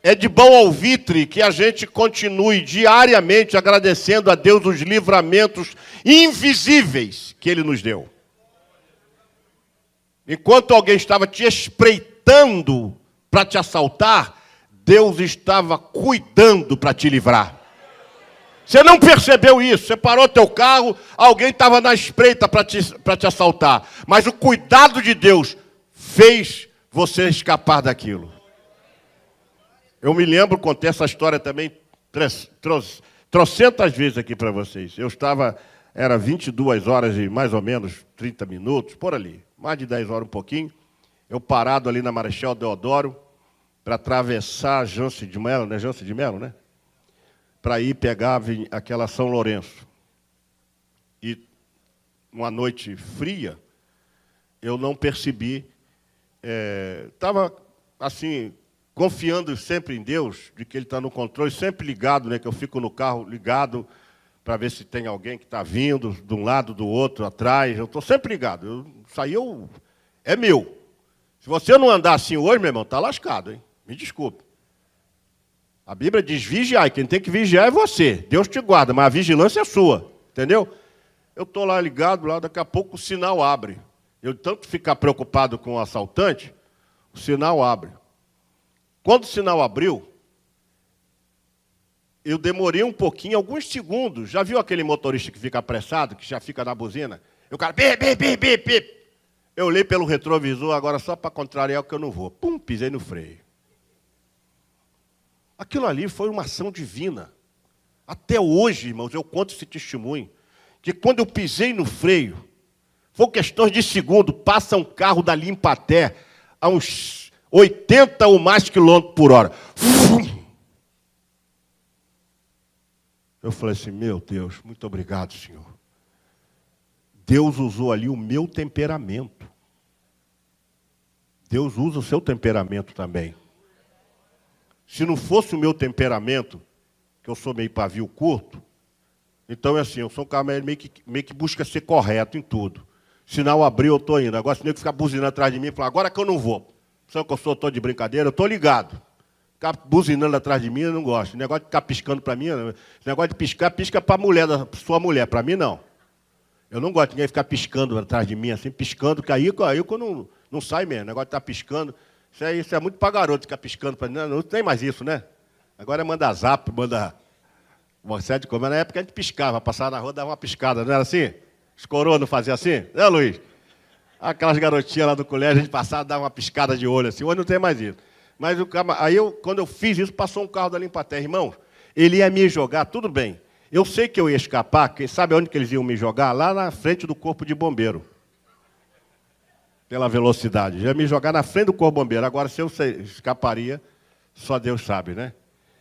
A: É de bom alvitre que a gente continue diariamente agradecendo a Deus os livramentos invisíveis que Ele nos deu. Enquanto alguém estava te espreitando para te assaltar, Deus estava cuidando para te livrar. Você não percebeu isso, você parou teu carro, alguém estava na espreita para te assaltar. Mas o cuidado de Deus fez você escapar daquilo. Eu me lembro, contei essa história também trocentas vezes aqui para vocês. Era 22 horas e mais ou menos 30 minutos, por ali. Mais de 10 horas um pouquinho. Eu parado ali na Marechal Deodoro para atravessar a Jance de Melo, né? Jance de Melo, né? Para ir pegar aquela São Lourenço. E uma noite fria, eu não percebi. Estava assim, confiando sempre em Deus, de que Ele está no controle, sempre ligado, né? Que eu fico no carro ligado para ver se tem alguém que está vindo de um lado, do outro, atrás. Eu estou sempre ligado. Isso aí é meu. Se você não andar assim hoje, meu irmão, está lascado, hein? Me desculpe. A Bíblia diz vigiar, e quem tem que vigiar é você. Deus te guarda, mas a vigilância é sua. Entendeu? Eu estou lá ligado, lá, daqui a pouco o sinal abre. Eu tanto ficar preocupado com o assaltante, o sinal abre. Quando o sinal abriu, eu demorei um pouquinho, alguns segundos. Já viu aquele motorista que fica apressado, que já fica na buzina? E o cara, bip. Eu olhei pelo retrovisor, agora só para contrariar o que eu não vou. Pum, pisei no freio. Aquilo ali foi uma ação divina. Até hoje, irmãos, eu conto esse testemunho, que quando eu pisei no freio, foi questão de segundo, passa um carro da Limpaté a uns 80 ou mais quilômetros por hora. Eu falei assim, meu Deus, muito obrigado, Senhor. Deus usou ali o meu temperamento. Deus usa o seu temperamento também. Se não fosse o meu temperamento, que eu sou meio pavio curto, então é assim, eu sou um cara meio que busca ser correto em tudo. Sinal abriu, eu estou indo. Agora, se o nego ficar buzinando atrás de mim e falar, agora que eu não vou. Sabe que eu estou de brincadeira? Eu estou ligado. Ficar buzinando atrás de mim, eu não gosto. O negócio de ficar piscando para mim, o negócio de piscar, pisca para a mulher, da sua mulher. Para mim, não. Eu não gosto de ninguém ficar piscando atrás de mim, assim, piscando, que aí eu não sai mesmo. O negócio de estar piscando. Isso é muito para garoto ficar piscando para mim. Não tem mais isso, né? Agora manda zap, manda você de comer. Na época a gente piscava, passava na rua, dava uma piscada, não era assim? Os coroas não faziam assim? Né, Luiz? Aquelas garotinhas lá do colégio, a gente passava, dava uma piscada de olho assim. Hoje não tem mais isso. Mas quando eu fiz isso, passou um carro da Limpaté. Irmãos, ele ia me jogar, tudo bem. Eu sei que eu ia escapar, sabe onde que eles iam me jogar? Lá na frente do corpo de bombeiro. Pela velocidade. Ia me jogar na frente do corpo de bombeiro. Agora, se eu escaparia, só Deus sabe, né?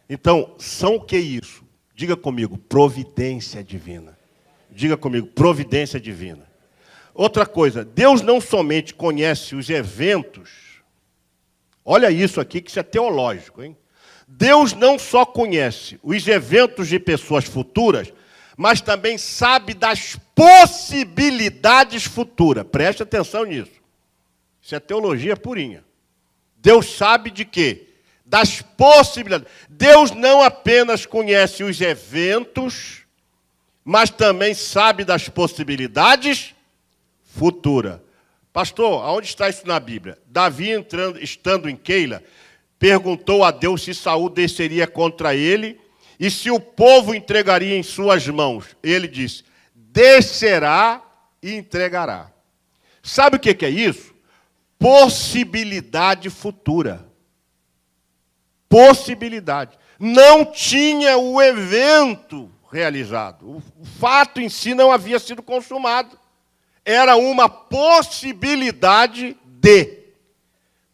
A: Então, são o que isso? Diga comigo, providência divina. Diga comigo, providência divina. Outra coisa, Deus não somente conhece os eventos, olha isso aqui, que isso é teológico, hein? Deus não só conhece os eventos de pessoas futuras, mas também sabe das possibilidades futuras. Preste atenção nisso. Isso é teologia purinha. Deus sabe de quê? Das possibilidades. Deus não apenas conhece os eventos, mas também sabe das possibilidades futuras. Pastor, aonde está isso na Bíblia? Davi, estando em Keila, perguntou a Deus se Saul desceria contra ele e se o povo entregaria em suas mãos. Ele disse, descerá e entregará. Sabe o que é isso? Possibilidade futura. Possibilidade. Não tinha o evento realizado. O fato em si não havia sido consumado. Era uma possibilidade de.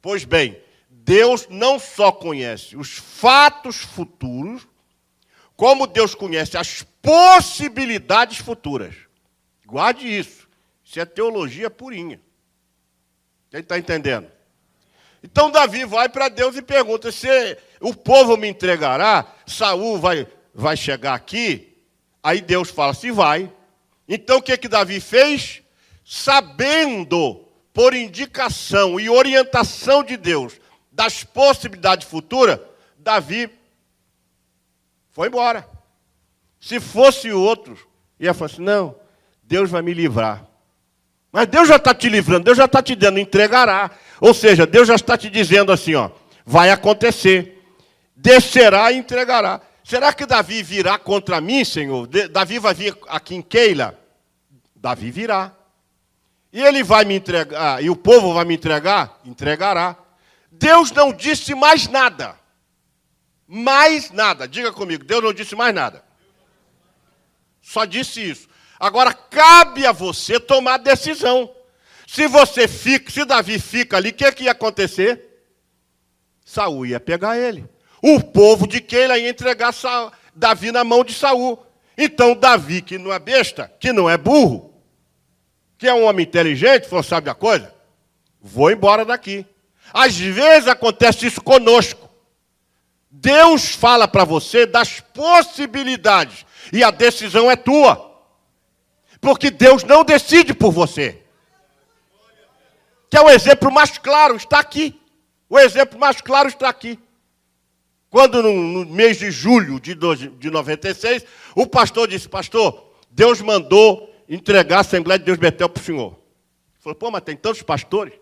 A: Pois bem, Deus não só conhece os fatos futuros, como Deus conhece as possibilidades futuras. Guarde isso. Isso é teologia purinha. Quem está entendendo? Então Davi vai para Deus e pergunta: se o povo me entregará, Saul vai chegar aqui? Aí Deus fala: se vai. Então o que Davi fez? Sabendo, por indicação e orientação de Deus, das possibilidades futuras, Davi foi embora. Se fosse outro, ia falar assim: não, Deus vai me livrar. Mas Deus já está te livrando, Deus já está te dando, entregará. Ou seja, Deus já está te dizendo assim, ó, vai acontecer. Descerá e entregará. Será que Davi virá contra mim, Senhor? Davi vai vir aqui em Keila? Davi virá. E ele vai me entregar, e o povo vai me entregar? Entregará. Deus não disse mais nada. Mais nada. Diga comigo, Deus não disse mais nada. Só disse isso. Agora, cabe a você tomar a decisão. Se Davi fica ali, o que ia acontecer? Saul ia pegar ele. O povo de Keila ia entregar Davi na mão de Saul. Então, Davi, que não é besta, que não é burro, que é um homem inteligente, sabe da coisa, vou embora daqui. Às vezes acontece isso conosco. Deus fala para você das possibilidades e a decisão é tua. Porque Deus não decide por você. Que é o exemplo mais claro, está aqui. O exemplo mais claro está aqui. Quando no mês de julho de 96, o pastor disse: pastor, Deus mandou entregar a Assembleia de Deus Betel para o senhor. Ele falou: pô, mas tem tantos pastores.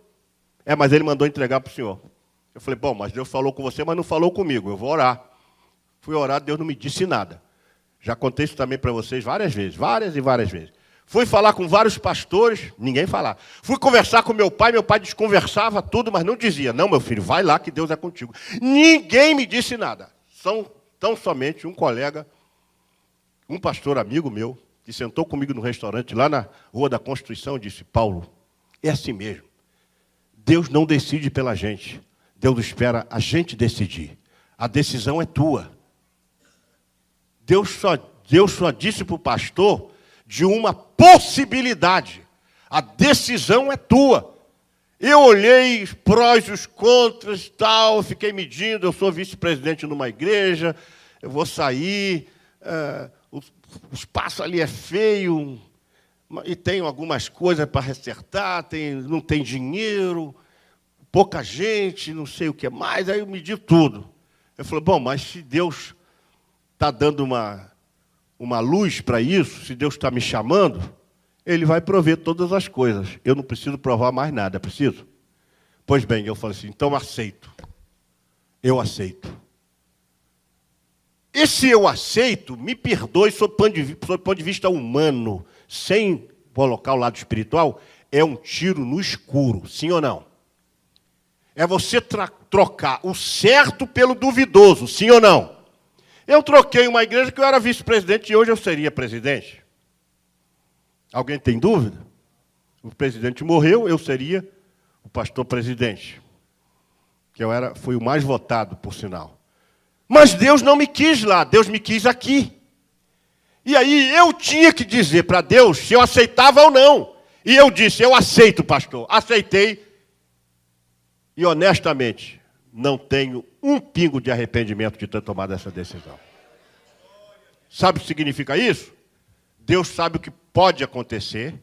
A: Mas ele mandou entregar para o senhor. Eu falei: bom, mas Deus falou com você, mas não falou comigo. Eu vou orar. Fui orar, Deus não me disse nada. Já contei isso também para vocês várias vezes, várias e várias vezes. Fui falar com vários pastores, ninguém falava. Fui conversar com meu pai desconversava tudo, mas não dizia: não, meu filho, vai lá que Deus é contigo. Ninguém me disse nada. Tão somente um colega, um pastor amigo meu, que sentou comigo no restaurante, lá na Rua da Constituição, disse: Paulo, é assim mesmo. Deus não decide pela gente. Deus espera a gente decidir. A decisão é tua. Deus só disse para o pastor de uma possibilidade. A decisão é tua. Eu olhei os prós e os contras, tal, fiquei medindo, eu sou vice-presidente numa igreja, eu vou sair, o espaço ali é feio, e tem algumas coisas para acertar, não tem dinheiro, pouca gente, não sei o que mais, aí eu medi tudo. Eu falei: bom, mas se Deus está dando uma luz para isso, se Deus está me chamando, Ele vai prover todas as coisas. Eu não preciso provar mais nada, preciso? Pois bem, eu falei assim: então aceito. Eu aceito. E se eu aceito, me perdoe sob o ponto de vista humano, sem colocar o lado espiritual, é um tiro no escuro, sim ou não? É você trocar o certo pelo duvidoso, sim ou não? Eu troquei uma igreja que eu era vice-presidente e hoje eu seria presidente. Alguém tem dúvida? O presidente morreu, eu seria o pastor presidente. Que fui o mais votado, por sinal. Mas Deus não me quis lá, Deus me quis aqui. E aí eu tinha que dizer para Deus se eu aceitava ou não. E eu disse: eu aceito, pastor. Aceitei. E honestamente, não tenho um pingo de arrependimento de ter tomado essa decisão. Sabe o que significa isso? Deus sabe o que pode acontecer,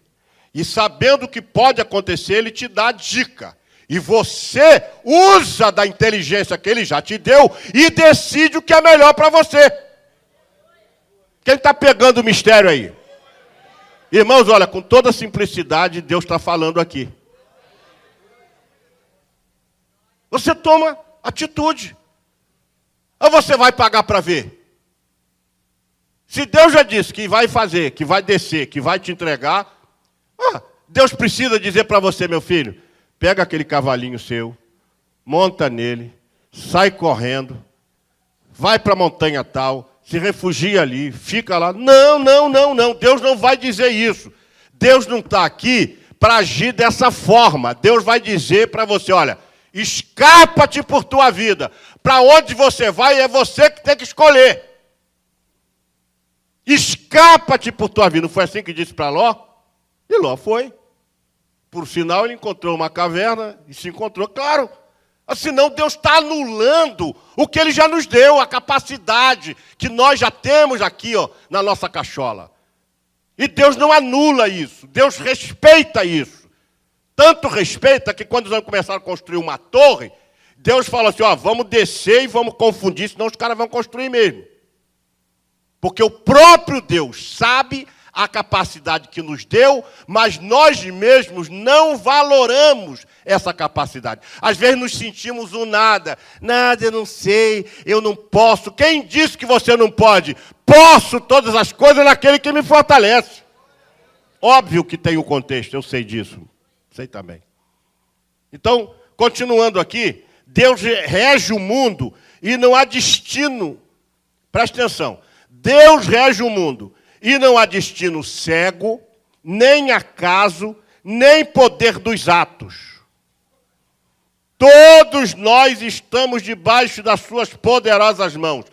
A: e sabendo o que pode acontecer, Ele te dá a dica. E você usa da inteligência que Ele já te deu e decide o que é melhor para você. Quem está pegando o mistério aí? Irmãos, olha, com toda simplicidade, Deus está falando aqui. Você toma atitude. Ou você vai pagar para ver? Se Deus já disse que vai fazer, que vai descer, que vai te entregar, Deus precisa dizer para você: meu filho, pega aquele cavalinho seu, monta nele, sai correndo, vai para a montanha tal, se refugia ali, fica lá. Não. Deus não vai dizer isso. Deus não está aqui para agir dessa forma. Deus vai dizer para você: olha, Escapa-te por tua vida. Para onde você vai, é você que tem que escolher. Escapa-te por tua vida. Não foi assim que disse para Ló? E Ló foi. Por sinal, ele encontrou uma caverna e se encontrou. Claro, senão Deus está anulando o que Ele já nos deu, a capacidade que nós já temos aqui, ó, na nossa cachola. E Deus não anula isso, Deus respeita isso. Tanto respeita que quando eles começaram a construir uma torre, Deus falou assim, ó, vamos descer e vamos confundir, senão os caras vão construir mesmo. Porque o próprio Deus sabe a capacidade que nos deu, mas nós mesmos não valoramos essa capacidade. Às vezes nos sentimos um nada. Nada, eu não sei, eu não posso. Quem disse que você não pode? Posso todas as coisas naquele que me fortalece. Óbvio que tem o contexto, eu sei disso. Sei também. Então, continuando aqui, Deus rege o mundo e não há destino. Presta atenção. Deus rege o mundo. E não há destino cego, nem acaso, nem poder dos atos. Todos nós estamos debaixo das suas poderosas mãos,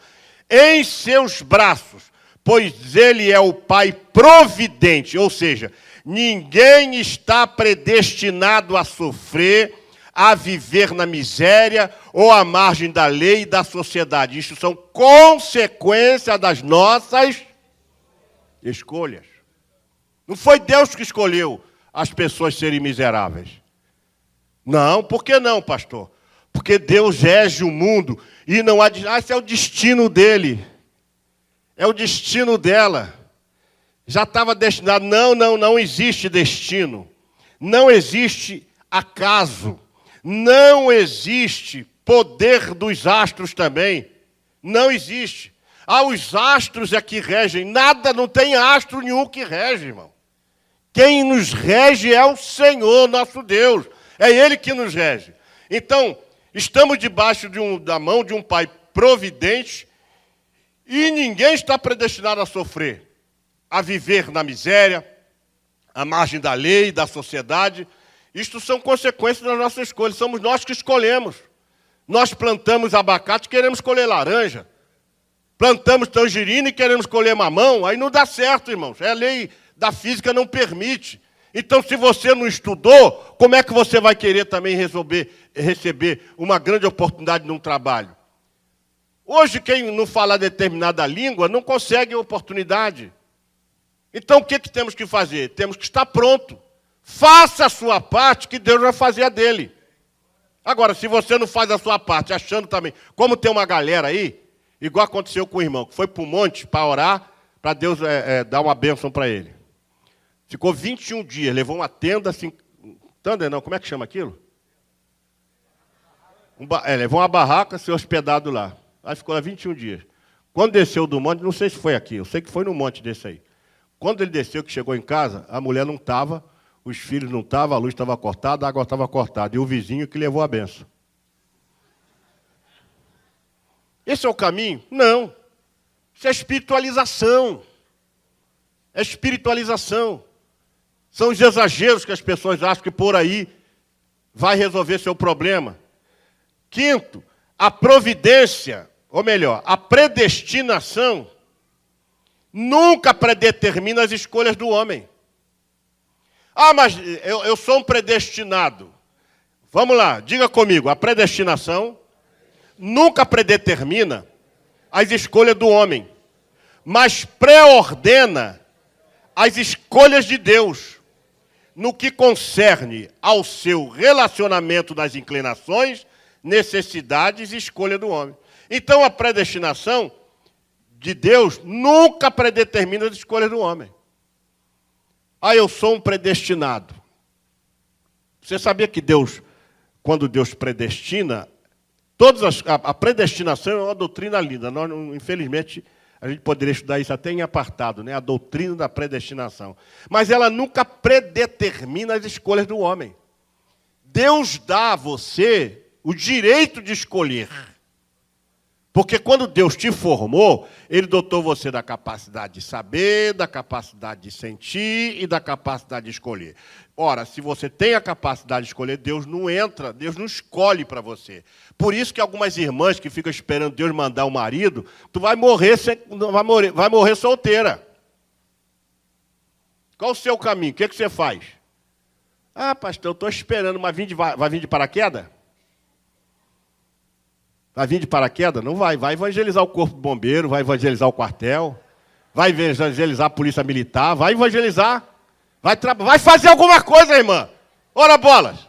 A: em seus braços, pois Ele é o Pai providente, ou seja, ninguém está predestinado a sofrer, a viver na miséria ou à margem da lei e da sociedade. Isso são consequências das nossas escolhas. Não foi Deus que escolheu as pessoas serem miseráveis. Não, por que não, pastor? Porque Deus rege o mundo e não há... esse é o destino dele. É o destino dela. Já estava destinado. Não existe destino. Não existe acaso. Não existe poder dos astros também. Não existe. Os astros é que regem. Nada, não tem astro nenhum que rege, irmão. Quem nos rege é o Senhor, nosso Deus. É Ele que nos rege. Então, estamos debaixo da mão de um Pai providente e ninguém está predestinado a sofrer, a viver na miséria, à margem da lei, da sociedade. Isto são consequências das nossas escolhas. Somos nós que escolhemos. Nós plantamos abacate e queremos colher laranja. Plantamos tangerina e queremos colher mamão, aí não dá certo, irmãos. A lei da física não permite. Então, se você não estudou, como é que você vai querer também receber uma grande oportunidade num trabalho? Hoje, quem não fala determinada língua não consegue oportunidade. Então, o que temos que fazer? Temos que estar pronto. Faça a sua parte, que Deus vai fazer a dele. Agora, se você não faz a sua parte, achando também, como tem uma galera aí, igual aconteceu com o irmão, que foi para o monte para orar, para Deus dar uma bênção para ele. Ficou 21 dias, levou uma tenda assim... Tenda não, como é que chama aquilo? Levou uma barraca, se hospedado lá. Aí ficou lá 21 dias. Quando desceu do monte, não sei se foi aqui, eu sei que foi no monte desse aí. Quando ele desceu, que chegou em casa, a mulher não estava, os filhos não estavam, a luz estava cortada, a água estava cortada. E o vizinho que levou a bênção. Esse é o caminho? Não. Isso é espiritualização. É espiritualização. São os exageros que as pessoas acham que por aí vai resolver seu problema. Quinto, a providência, ou melhor, a predestinação nunca predetermina as escolhas do homem. Mas eu sou um predestinado. Vamos lá, diga comigo, a predestinação nunca predetermina as escolhas do homem, mas pré-ordena as escolhas de Deus no que concerne ao seu relacionamento das inclinações, necessidades e escolha do homem. Então, a predestinação de Deus nunca predetermina as escolhas do homem. Eu sou um predestinado. Você sabia que Deus, quando Deus predestina, a predestinação é uma doutrina linda. Nós, infelizmente, a gente poderia estudar isso até em apartado, né? A doutrina da predestinação. Mas ela nunca predetermina as escolhas do homem. Deus dá a você o direito de escolher. Porque quando Deus te formou, Ele dotou você da capacidade de saber, da capacidade de sentir e da capacidade de escolher. Ora, se você tem a capacidade de escolher, Deus não entra, Deus não escolhe para você. Por isso que algumas irmãs que ficam esperando Deus mandar um marido, tu vai morrer solteira. Qual o seu caminho? O que você faz? Ah, pastor, eu estou esperando, mas vai vir de paraquedas? Vai vir de paraquedas? Não vai. Vai evangelizar o corpo do bombeiro, vai evangelizar o quartel, vai evangelizar a polícia militar, vai evangelizar. Vai fazer alguma coisa, irmã. Ora, bolas.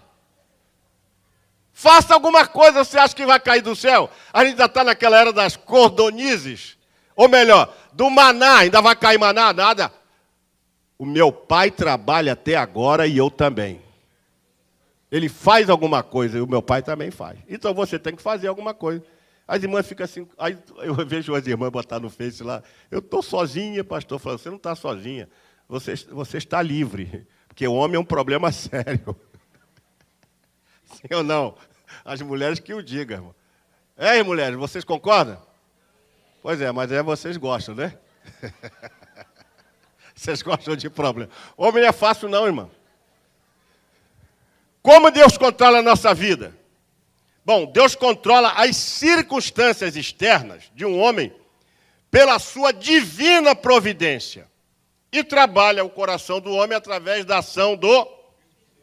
A: Faça alguma coisa, você acha que vai cair do céu? A gente já está naquela era das cordonizes. Ou melhor, do maná. Ainda vai cair maná? Nada. O meu pai trabalha até agora e eu também. Ele faz alguma coisa e o meu pai também faz. Então você tem que fazer alguma coisa. As irmãs ficam assim, aí eu vejo as irmãs botar no Face lá, eu estou sozinha, pastor. Falando, você não está sozinha, você está livre, porque o homem é um problema sério. Sim ou não? As mulheres que o digam, irmão. Ei, mulheres, vocês concordam? Pois é, mas vocês gostam, né? Vocês gostam de problema. Homem não é fácil não, irmão. Como Deus controla a nossa vida? Bom, Deus controla as circunstâncias externas de um homem pela sua divina providência e trabalha o coração do homem através da ação do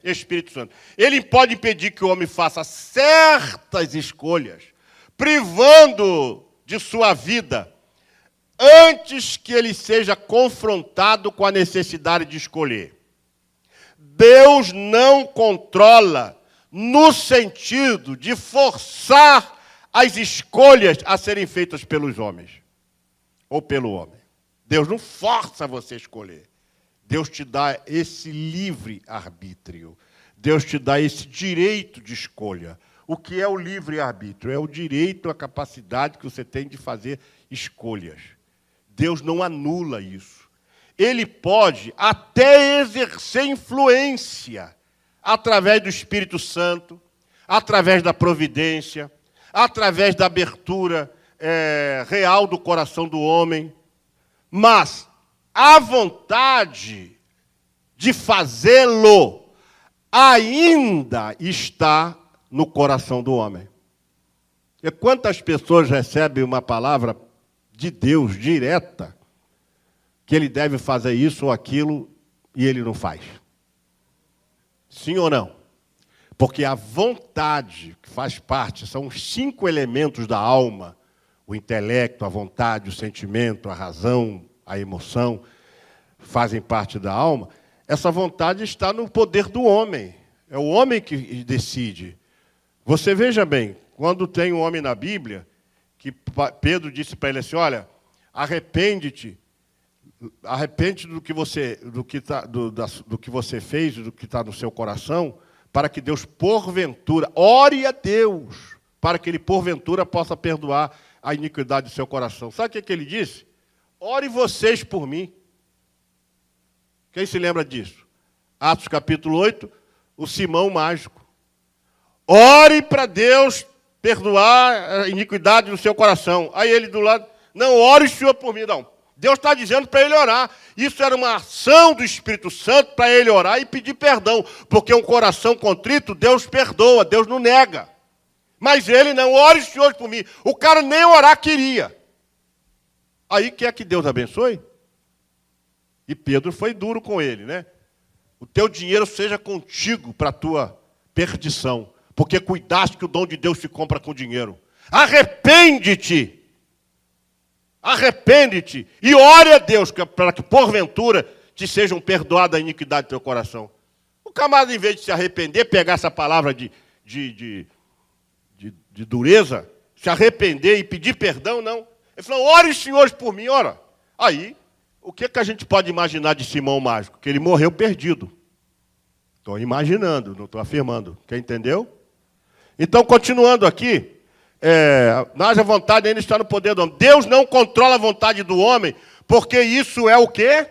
A: Espírito Santo. Ele pode impedir que o homem faça certas escolhas, privando de sua vida, antes que ele seja confrontado com a necessidade de escolher. Deus não controla no sentido de forçar as escolhas a serem feitas pelos homens ou pelo homem. Deus não força você a escolher. Deus te dá esse livre arbítrio. Deus te dá esse direito de escolha. O que é o livre arbítrio? É o direito, a capacidade que você tem de fazer escolhas. Deus não anula isso. Ele pode até exercer influência através do Espírito Santo, através da providência, através da abertura real do coração do homem. Mas a vontade de fazê-lo ainda está no coração do homem. E quantas pessoas recebem uma palavra de Deus direta, que ele deve fazer isso ou aquilo, e ele não faz? Sim ou não? Porque a vontade, que faz parte, são os 5 elementos da alma, o intelecto, a vontade, o sentimento, a razão, a emoção, fazem parte da alma. Essa vontade está no poder do homem. É o homem que decide. Você veja bem, quando tem um homem na Bíblia, que Pedro disse para ele assim, olha, arrepende-te do que você fez, do que está no seu coração, para que Deus, porventura, ore a Deus, para que Ele, porventura, possa perdoar a iniquidade do seu coração. Sabe o que ele disse? Ore vocês por mim. Quem se lembra disso? Atos capítulo 8, o Simão mágico. Ore para Deus perdoar a iniquidade do seu coração. Aí ele do lado, não, ore o Senhor por mim, não. Deus está dizendo para ele orar. Isso era uma ação do Espírito Santo para ele orar e pedir perdão. Porque um coração contrito, Deus perdoa, Deus não nega. Mas ele não, ore o Senhor por mim. O cara nem orar queria. Aí quer que Deus abençoe? E Pedro foi duro com ele, né? O teu dinheiro seja contigo para a tua perdição. Porque cuidaste que o dom de Deus se compra com dinheiro. Arrepende-te. Arrepende-te e ore a Deus para que, porventura, te sejam perdoadas a iniquidade do teu coração. O camarada, em vez de se arrepender, pegar essa palavra de dureza, se arrepender e pedir perdão, não. Ele falou, ore, senhores, por mim, ora. Aí, o que a gente pode imaginar de Simão mágico? Que ele morreu perdido. Estou imaginando, não estou afirmando. Quem entendeu? Então, continuando aqui, mas a vontade ainda está no poder do homem. Deus não controla a vontade do homem, porque isso é o quê?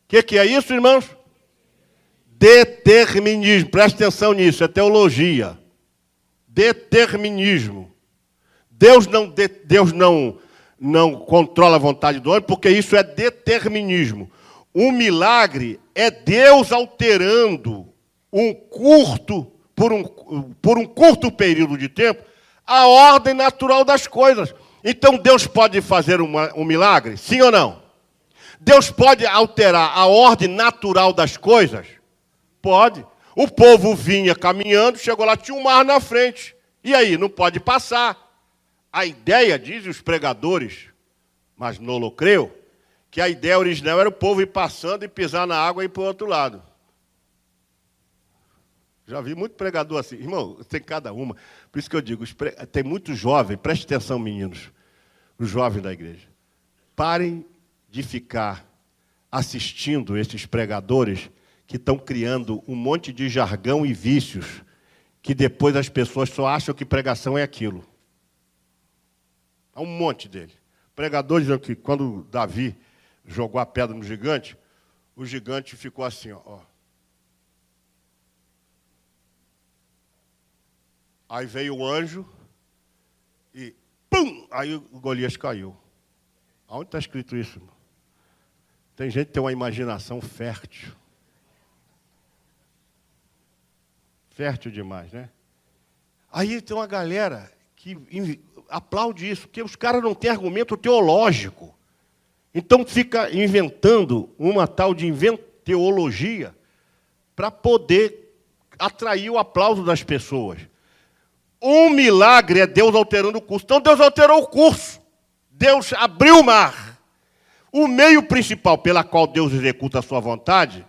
A: O que é isso, irmãos? Determinismo. Preste atenção nisso, é teologia. Determinismo. não controla a vontade do homem, porque isso é determinismo. O milagre é Deus alterando por um curto período de tempo, a ordem natural das coisas. Então, Deus pode fazer um milagre? Sim ou não? Deus pode alterar a ordem natural das coisas? Pode. O povo vinha caminhando, chegou lá, tinha um mar na frente. E aí, não pode passar. A ideia, dizem os pregadores, mas não lo creio, que a ideia original era o povo ir passando e pisar na água e ir para o outro lado. Já vi muito pregador assim. Irmão, tem cada uma. Por isso que eu digo, tem muito jovem, preste atenção, meninos, os jovens da igreja. Parem de ficar assistindo esses pregadores que estão criando um monte de jargão e vícios, que depois as pessoas só acham que pregação é aquilo. Há um monte dele. Pregadores dizendo que quando Davi jogou a pedra no gigante, o gigante ficou assim, ó. Aí veio o anjo e pum! Aí o Golias caiu. Aonde está escrito isso, irmão? Tem gente que tem uma imaginação fértil. Fértil demais, né? Aí tem uma galera que aplaude isso, porque os caras não têm argumento teológico. Então fica inventando uma tal de teologia para poder atrair o aplauso das pessoas. Um milagre é Deus alterando o curso. Então Deus alterou o curso. Deus abriu o mar. O meio principal pela qual Deus executa a sua vontade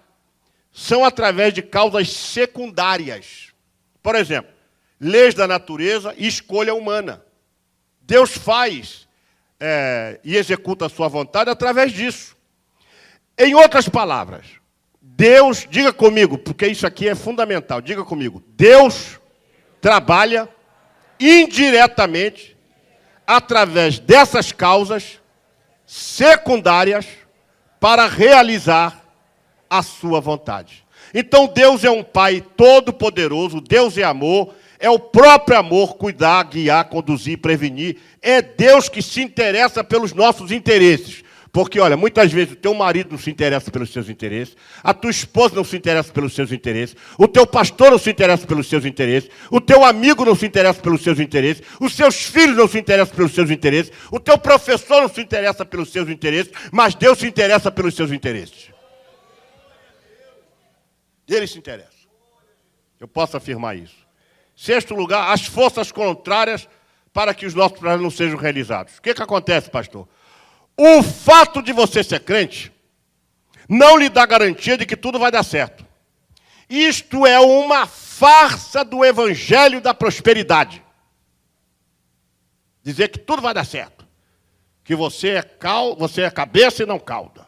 A: são através de causas secundárias. Por exemplo, leis da natureza e escolha humana. Deus faz e executa a sua vontade através disso. Em outras palavras, Deus, diga comigo, porque isso aqui é fundamental, diga comigo, Deus trabalha indiretamente através dessas causas secundárias para realizar a sua vontade. Então Deus é um Pai todo-poderoso, Deus é amor, é o próprio amor cuidar, guiar, conduzir, prevenir. É Deus que se interessa pelos nossos interesses. Porque, olha, muitas vezes o teu marido não se interessa pelos seus interesses, a tua esposa não se interessa pelos seus interesses, o teu pastor não se interessa pelos seus interesses, o teu amigo não se interessa pelos seus interesses, os seus filhos não se interessam pelos seus interesses, o teu professor não se interessa pelos seus interesses, mas Deus se interessa pelos seus interesses. Ele se interessa. Eu posso afirmar isso. Sexto lugar, as forças contrárias para que os nossos planos não sejam realizados. O que acontece, pastor? O fato de você ser crente não lhe dá garantia de que tudo vai dar certo. Isto é uma farsa do evangelho da prosperidade. Dizer que tudo vai dar certo. Que você é cabeça e não cauda.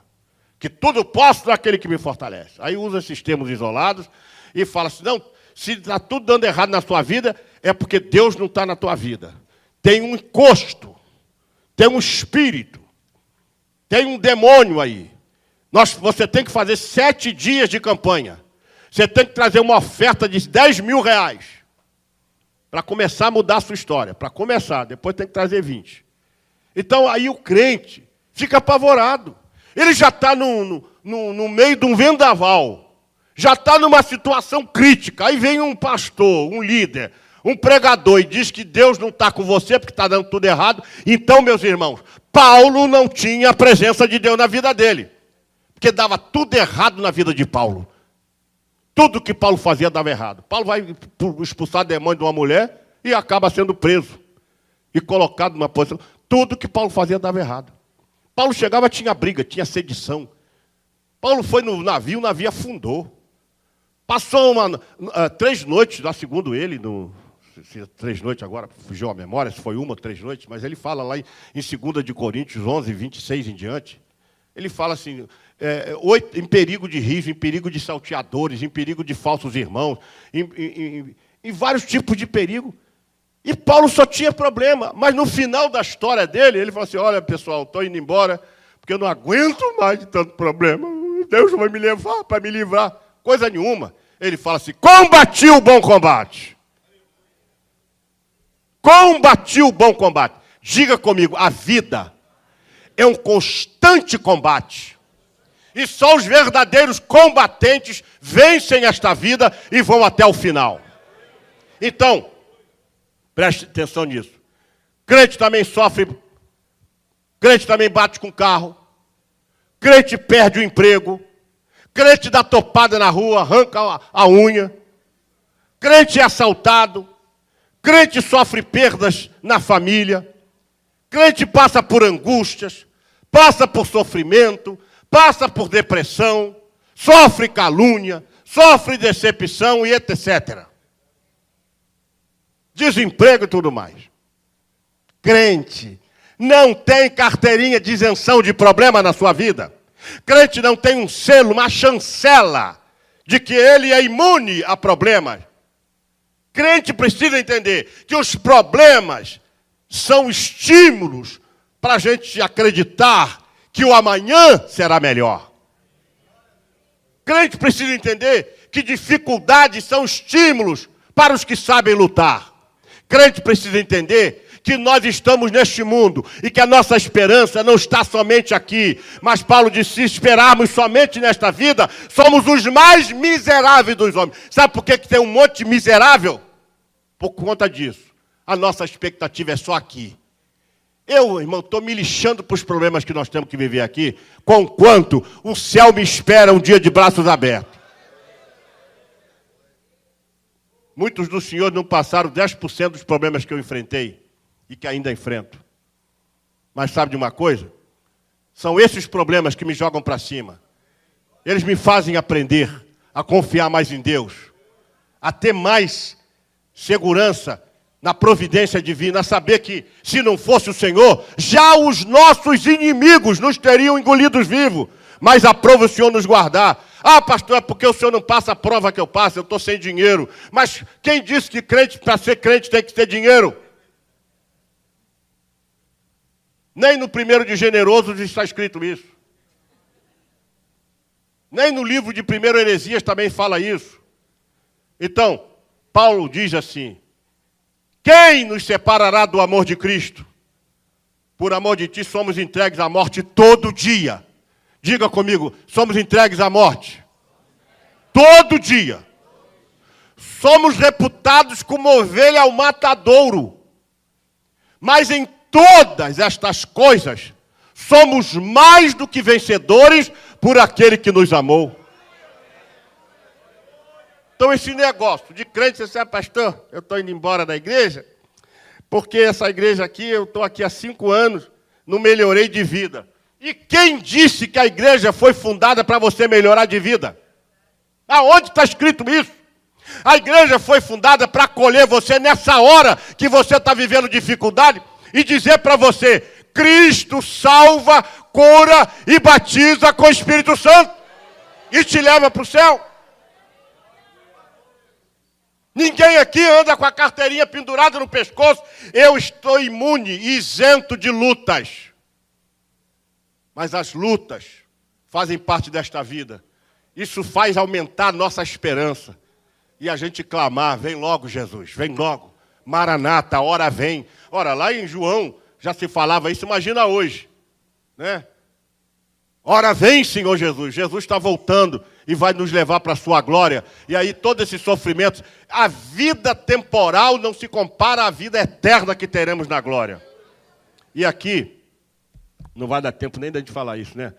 A: Que tudo posso naquele que me fortalece. Aí usa esses termos isolados e fala assim, não, se está tudo dando errado na sua vida, é porque Deus não está na tua vida. Tem um encosto, tem um espírito, tem um demônio aí. Você tem que fazer 7 dias de campanha. Você tem que trazer uma oferta de 10 mil reais para começar a mudar a sua história. Para começar, depois tem que trazer 20. Então aí o crente fica apavorado. Ele já está no meio de um vendaval. Já está numa situação crítica. Aí vem um pastor, um líder, um pregador e diz que Deus não está com você porque está dando tudo errado. Então, meus irmãos, Paulo não tinha a presença de Deus na vida dele. Porque dava tudo errado na vida de Paulo. Tudo que Paulo fazia dava errado. Paulo vai expulsar demônio de uma mulher e acaba sendo preso. E colocado numa posição. Tudo que Paulo fazia dava errado. Paulo chegava, tinha briga, tinha sedição. Paulo foi no navio, o navio afundou. Passou 3 noites, lá segundo ele, 3 noites agora, fugiu a memória, se foi 1 ou 3 noites, mas ele fala lá em 2 de Coríntios 11, 26 em diante, ele fala assim, em perigo de riso, em perigo de salteadores, em perigo de falsos irmãos, em vários tipos de perigo. E Paulo só tinha problema, mas no final da história dele, ele falou assim, olha pessoal, estou indo embora, porque eu não aguento mais de tanto problema, Deus vai me levar para me livrar, coisa nenhuma. Ele fala assim, combati o bom combate. combati o bom combate. Diga comigo, a vida é um constante combate. E só os verdadeiros combatentes vencem esta vida e vão até o final. Então, preste atenção nisso. Crente também sofre, crente também bate com o carro, crente perde o emprego, crente dá topada na rua, arranca a unha, crente é assaltado, crente sofre perdas na família, crente passa por angústias, passa por sofrimento, passa por depressão, sofre calúnia, sofre decepção e etc. Desemprego e tudo mais. Crente não tem carteirinha de isenção de problema na sua vida. Crente não tem um selo, uma chancela de que ele é imune a problemas. Crente precisa entender que os problemas são estímulos para a gente acreditar que o amanhã será melhor. Crente precisa entender que dificuldades são estímulos para os que sabem lutar. Crente precisa entender que nós estamos neste mundo e que a nossa esperança não está somente aqui. Mas Paulo disse, se esperarmos somente nesta vida, somos os mais miseráveis dos homens. Sabe por que tem um monte de miserável? Por conta disso. A nossa expectativa é só aqui. Eu, irmão, estou me lixando para os problemas que nós temos que viver aqui, conquanto o céu me espera um dia de braços abertos. Muitos dos senhores não passaram 10% dos problemas que eu enfrentei e que ainda enfrento. Mas sabe de uma coisa? São esses problemas que me jogam para cima. Eles me fazem aprender a confiar mais em Deus, a ter mais segurança na providência divina, a saber que, se não fosse o Senhor, já os nossos inimigos nos teriam engolidos vivos. Mas aprova o Senhor nos guardar. Ah, pastor, é porque o Senhor não passa a prova que eu passo, eu estou sem dinheiro. Mas quem disse que crente, para ser crente, tem que ter dinheiro? Nem no 1 de Generosos está escrito isso. Nem no livro de 1 Heresias também fala isso. Então, Paulo diz assim, quem nos separará do amor de Cristo? Por amor de ti, somos entregues à morte todo dia. Diga comigo, somos entregues à morte. Todo dia. Somos reputados como ovelha ao matadouro. Mas em todas estas coisas, somos mais do que vencedores por aquele que nos amou. Então esse negócio de crente, você sabe, pastor, eu estou indo embora da igreja, porque essa igreja aqui, eu estou aqui há 5 anos, não melhorei de vida. E quem disse que a igreja foi fundada para você melhorar de vida? Aonde está escrito isso? A igreja foi fundada para acolher você nessa hora que você está vivendo dificuldade e dizer para você, Cristo salva, cura e batiza com o Espírito Santo e te leva para o céu. Ninguém aqui anda com a carteirinha pendurada no pescoço. Eu estou imune e isento de lutas. Mas as lutas fazem parte desta vida. Isso faz aumentar a nossa esperança. E a gente clamar, vem logo Jesus, vem logo. Maranata, a hora vem. Ora, lá em João já se falava isso, imagina hoje. Né? Ora vem, Senhor Jesus. Jesus está voltando e vai nos levar para a sua glória. E aí todo esse sofrimento, a vida temporal não se compara à vida eterna que teremos na glória. E aqui, não vai dar tempo nem de a gente falar isso, né?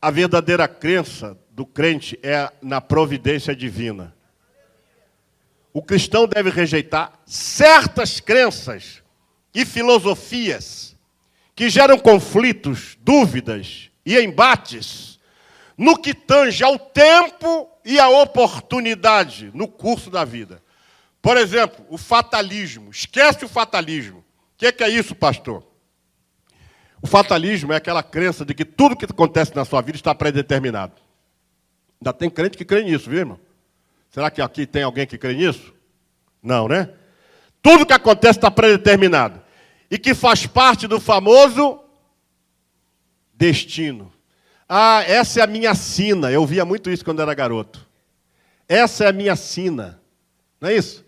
A: A verdadeira crença do crente é na providência divina. O cristão deve rejeitar certas crenças e filosofias que geram conflitos, dúvidas e embates no que tange ao tempo e à oportunidade no curso da vida. Por exemplo, o fatalismo. Esquece o fatalismo. O que é isso, pastor? O fatalismo é aquela crença de que tudo que acontece na sua vida está predeterminado. Ainda tem crente que crê nisso, viu, irmão? Será que aqui tem alguém que crê nisso? Não, né? Tudo que acontece está predeterminado. E que faz parte do famoso destino. Ah, essa é a minha sina. Eu via muito isso quando era garoto. Essa é a minha sina. Não é isso?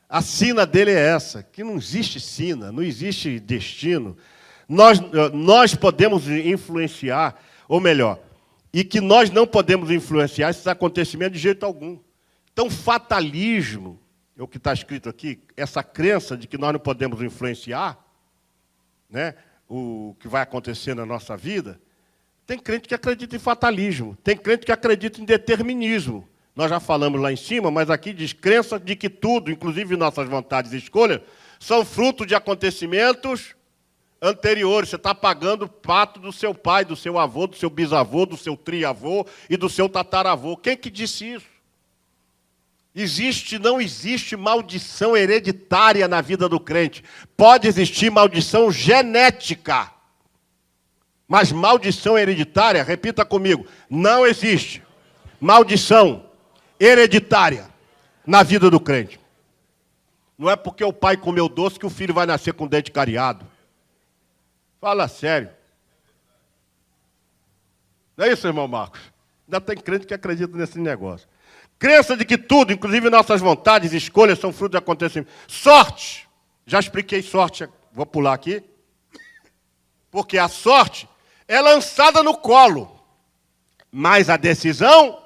A: A sina dele é essa, que não existe sina, não existe destino. Nós podemos influenciar, ou melhor, e que nós não podemos influenciar esses acontecimentos de jeito algum. Então, fatalismo, é o que está escrito aqui, essa crença de que nós não podemos influenciar, né, o que vai acontecer na nossa vida. Tem crente que acredita em fatalismo, tem crente que acredita em determinismo. Nós já falamos lá em cima, mas aqui diz crença de que tudo, inclusive nossas vontades e escolhas, são fruto de acontecimentos anteriores. Você está pagando o pato do seu pai, do seu avô, do seu bisavô, do seu triavô e do seu tataravô. Quem que disse isso? Não existe maldição hereditária na vida do crente. Pode existir maldição genética. Mas maldição hereditária, repita comigo, não existe maldição hereditária na vida do crente. Não é porque o pai comeu doce que o filho vai nascer com dente cariado. Fala sério. Não é isso, irmão Marcos? Ainda tem crente que acredita nesse negócio. Crença de que tudo, inclusive nossas vontades e escolhas, são fruto de acontecimento. Sorte. Já expliquei sorte, vou pular aqui. Porque a sorte é lançada no colo. Mas a decisão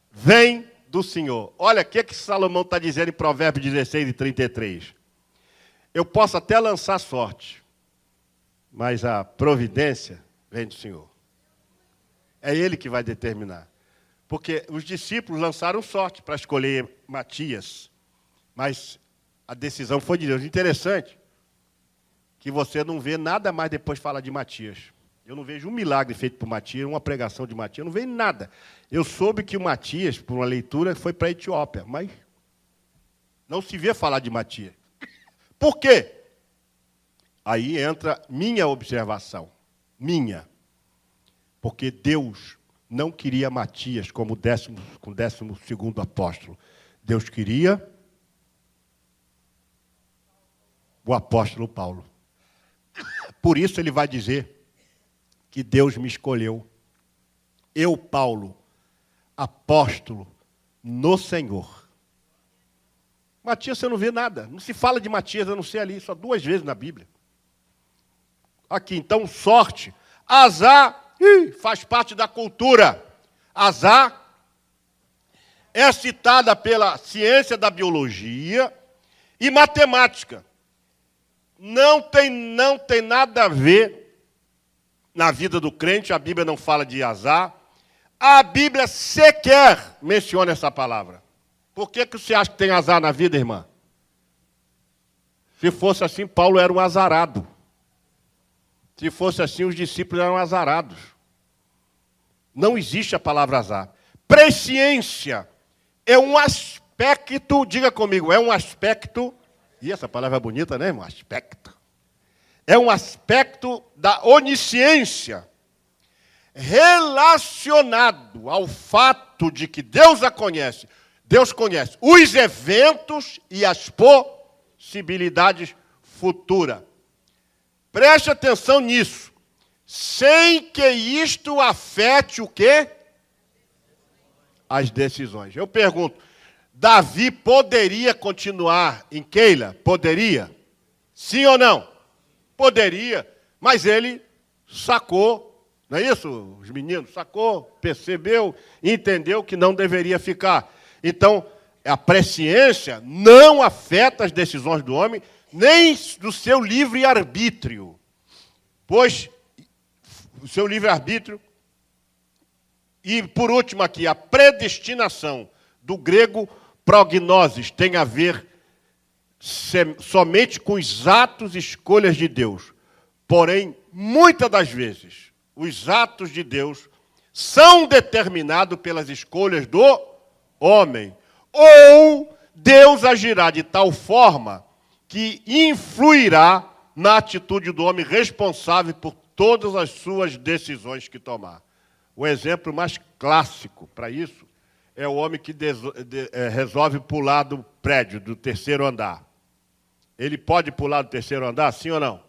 A: vem do Senhor. Olha o que Salomão está dizendo em Provérbios 16 e 33. Eu posso até lançar sorte, mas a providência vem do Senhor. É Ele que vai determinar. Porque os discípulos lançaram sorte para escolher Matias, mas a decisão foi de Deus. Interessante que você não vê nada mais depois de falar de Matias. Eu não vejo um milagre feito por Matias, uma pregação de Matias, eu não vejo nada. Eu soube que o Matias, por uma leitura, foi para a Etiópia, mas não se vê falar de Matias. Por quê? Aí entra minha observação, minha. Porque Deus não queria Matias como 12º apóstolo. Deus queria o apóstolo Paulo. Por isso ele vai dizer que Deus me escolheu. Eu, Paulo, apóstolo no Senhor. Matias, você não vê nada. Não se fala de Matias, a não ser ali, só 2 vezes na Bíblia. Aqui, então, sorte. Azar faz parte da cultura. Azar é citada pela ciência da biologia e matemática. Não tem nada a ver na vida do crente, a Bíblia não fala de azar. A Bíblia sequer menciona essa palavra. Por que você acha que tem azar na vida, irmã? Se fosse assim, Paulo era um azarado. Se fosse assim, os discípulos eram azarados. Não existe a palavra azar. Presciência é um aspecto, diga comigo, é um aspecto, e essa palavra é bonita, né, irmão? Aspecto. É um aspecto da onisciência relacionado ao fato de que Deus a conhece. Deus conhece os eventos e as possibilidades futuras. Preste atenção nisso. Sem que isto afete o quê? As decisões. Eu pergunto, Davi poderia continuar em Keila? Poderia? Sim ou não? Poderia, mas ele sacou, não é isso? Os meninos sacou, percebeu, entendeu que não deveria ficar. Então, a presciência não afeta as decisões do homem, nem do seu livre-arbítrio. Pois o seu livre-arbítrio, e por último aqui, a predestinação, do grego prognosis, tem a ver somente com os atos e escolhas de Deus. Porém, muitas das vezes, os atos de Deus são determinados pelas escolhas do homem. Ou Deus agirá de tal forma que influirá na atitude do homem responsável por todas as suas decisões que tomar. O exemplo mais clássico para isso é o homem que resolve pular do prédio, do 3º andar. Ele pode pular do 3º andar, sim ou não?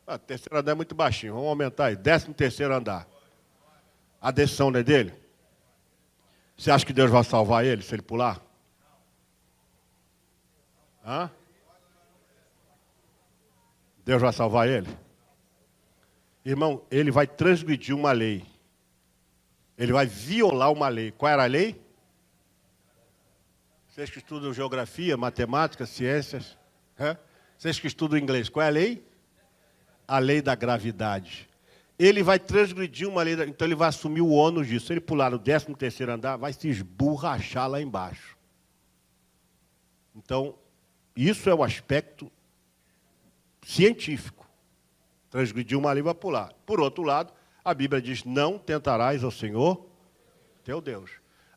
A: O 3º andar é muito baixinho, vamos aumentar aí, 13º andar. A decisão não é dele? Você acha que Deus vai salvar ele se ele pular? Hã? Deus vai salvar ele? Irmão, ele vai transgredir uma lei. Ele vai violar uma lei. Qual era a lei? Vocês que estudam geografia, matemática, ciências, vocês que estudam inglês, qual é a lei? A lei da gravidade. Ele vai transgredir uma lei, então ele vai assumir o ônus disso. Se ele pular no 13º andar, vai se esborrachar lá embaixo. Então, isso é o aspecto científico. Transgredir uma lei vai pular. Por outro lado, a Bíblia diz, não tentarás ao Senhor, teu Deus.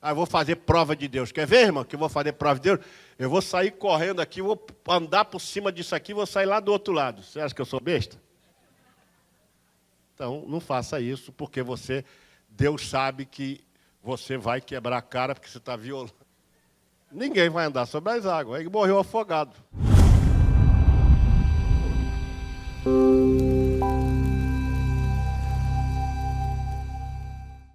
A: Ah, eu vou fazer prova de Deus. Quer ver, irmão, que eu vou fazer prova de Deus? Eu vou sair correndo aqui, vou andar por cima disso aqui, vou sair lá do outro lado. Você acha que eu sou besta? Então, não faça isso, porque Deus sabe que você vai quebrar a cara, porque você está violando. Ninguém vai andar sobre as águas. Ele morreu afogado.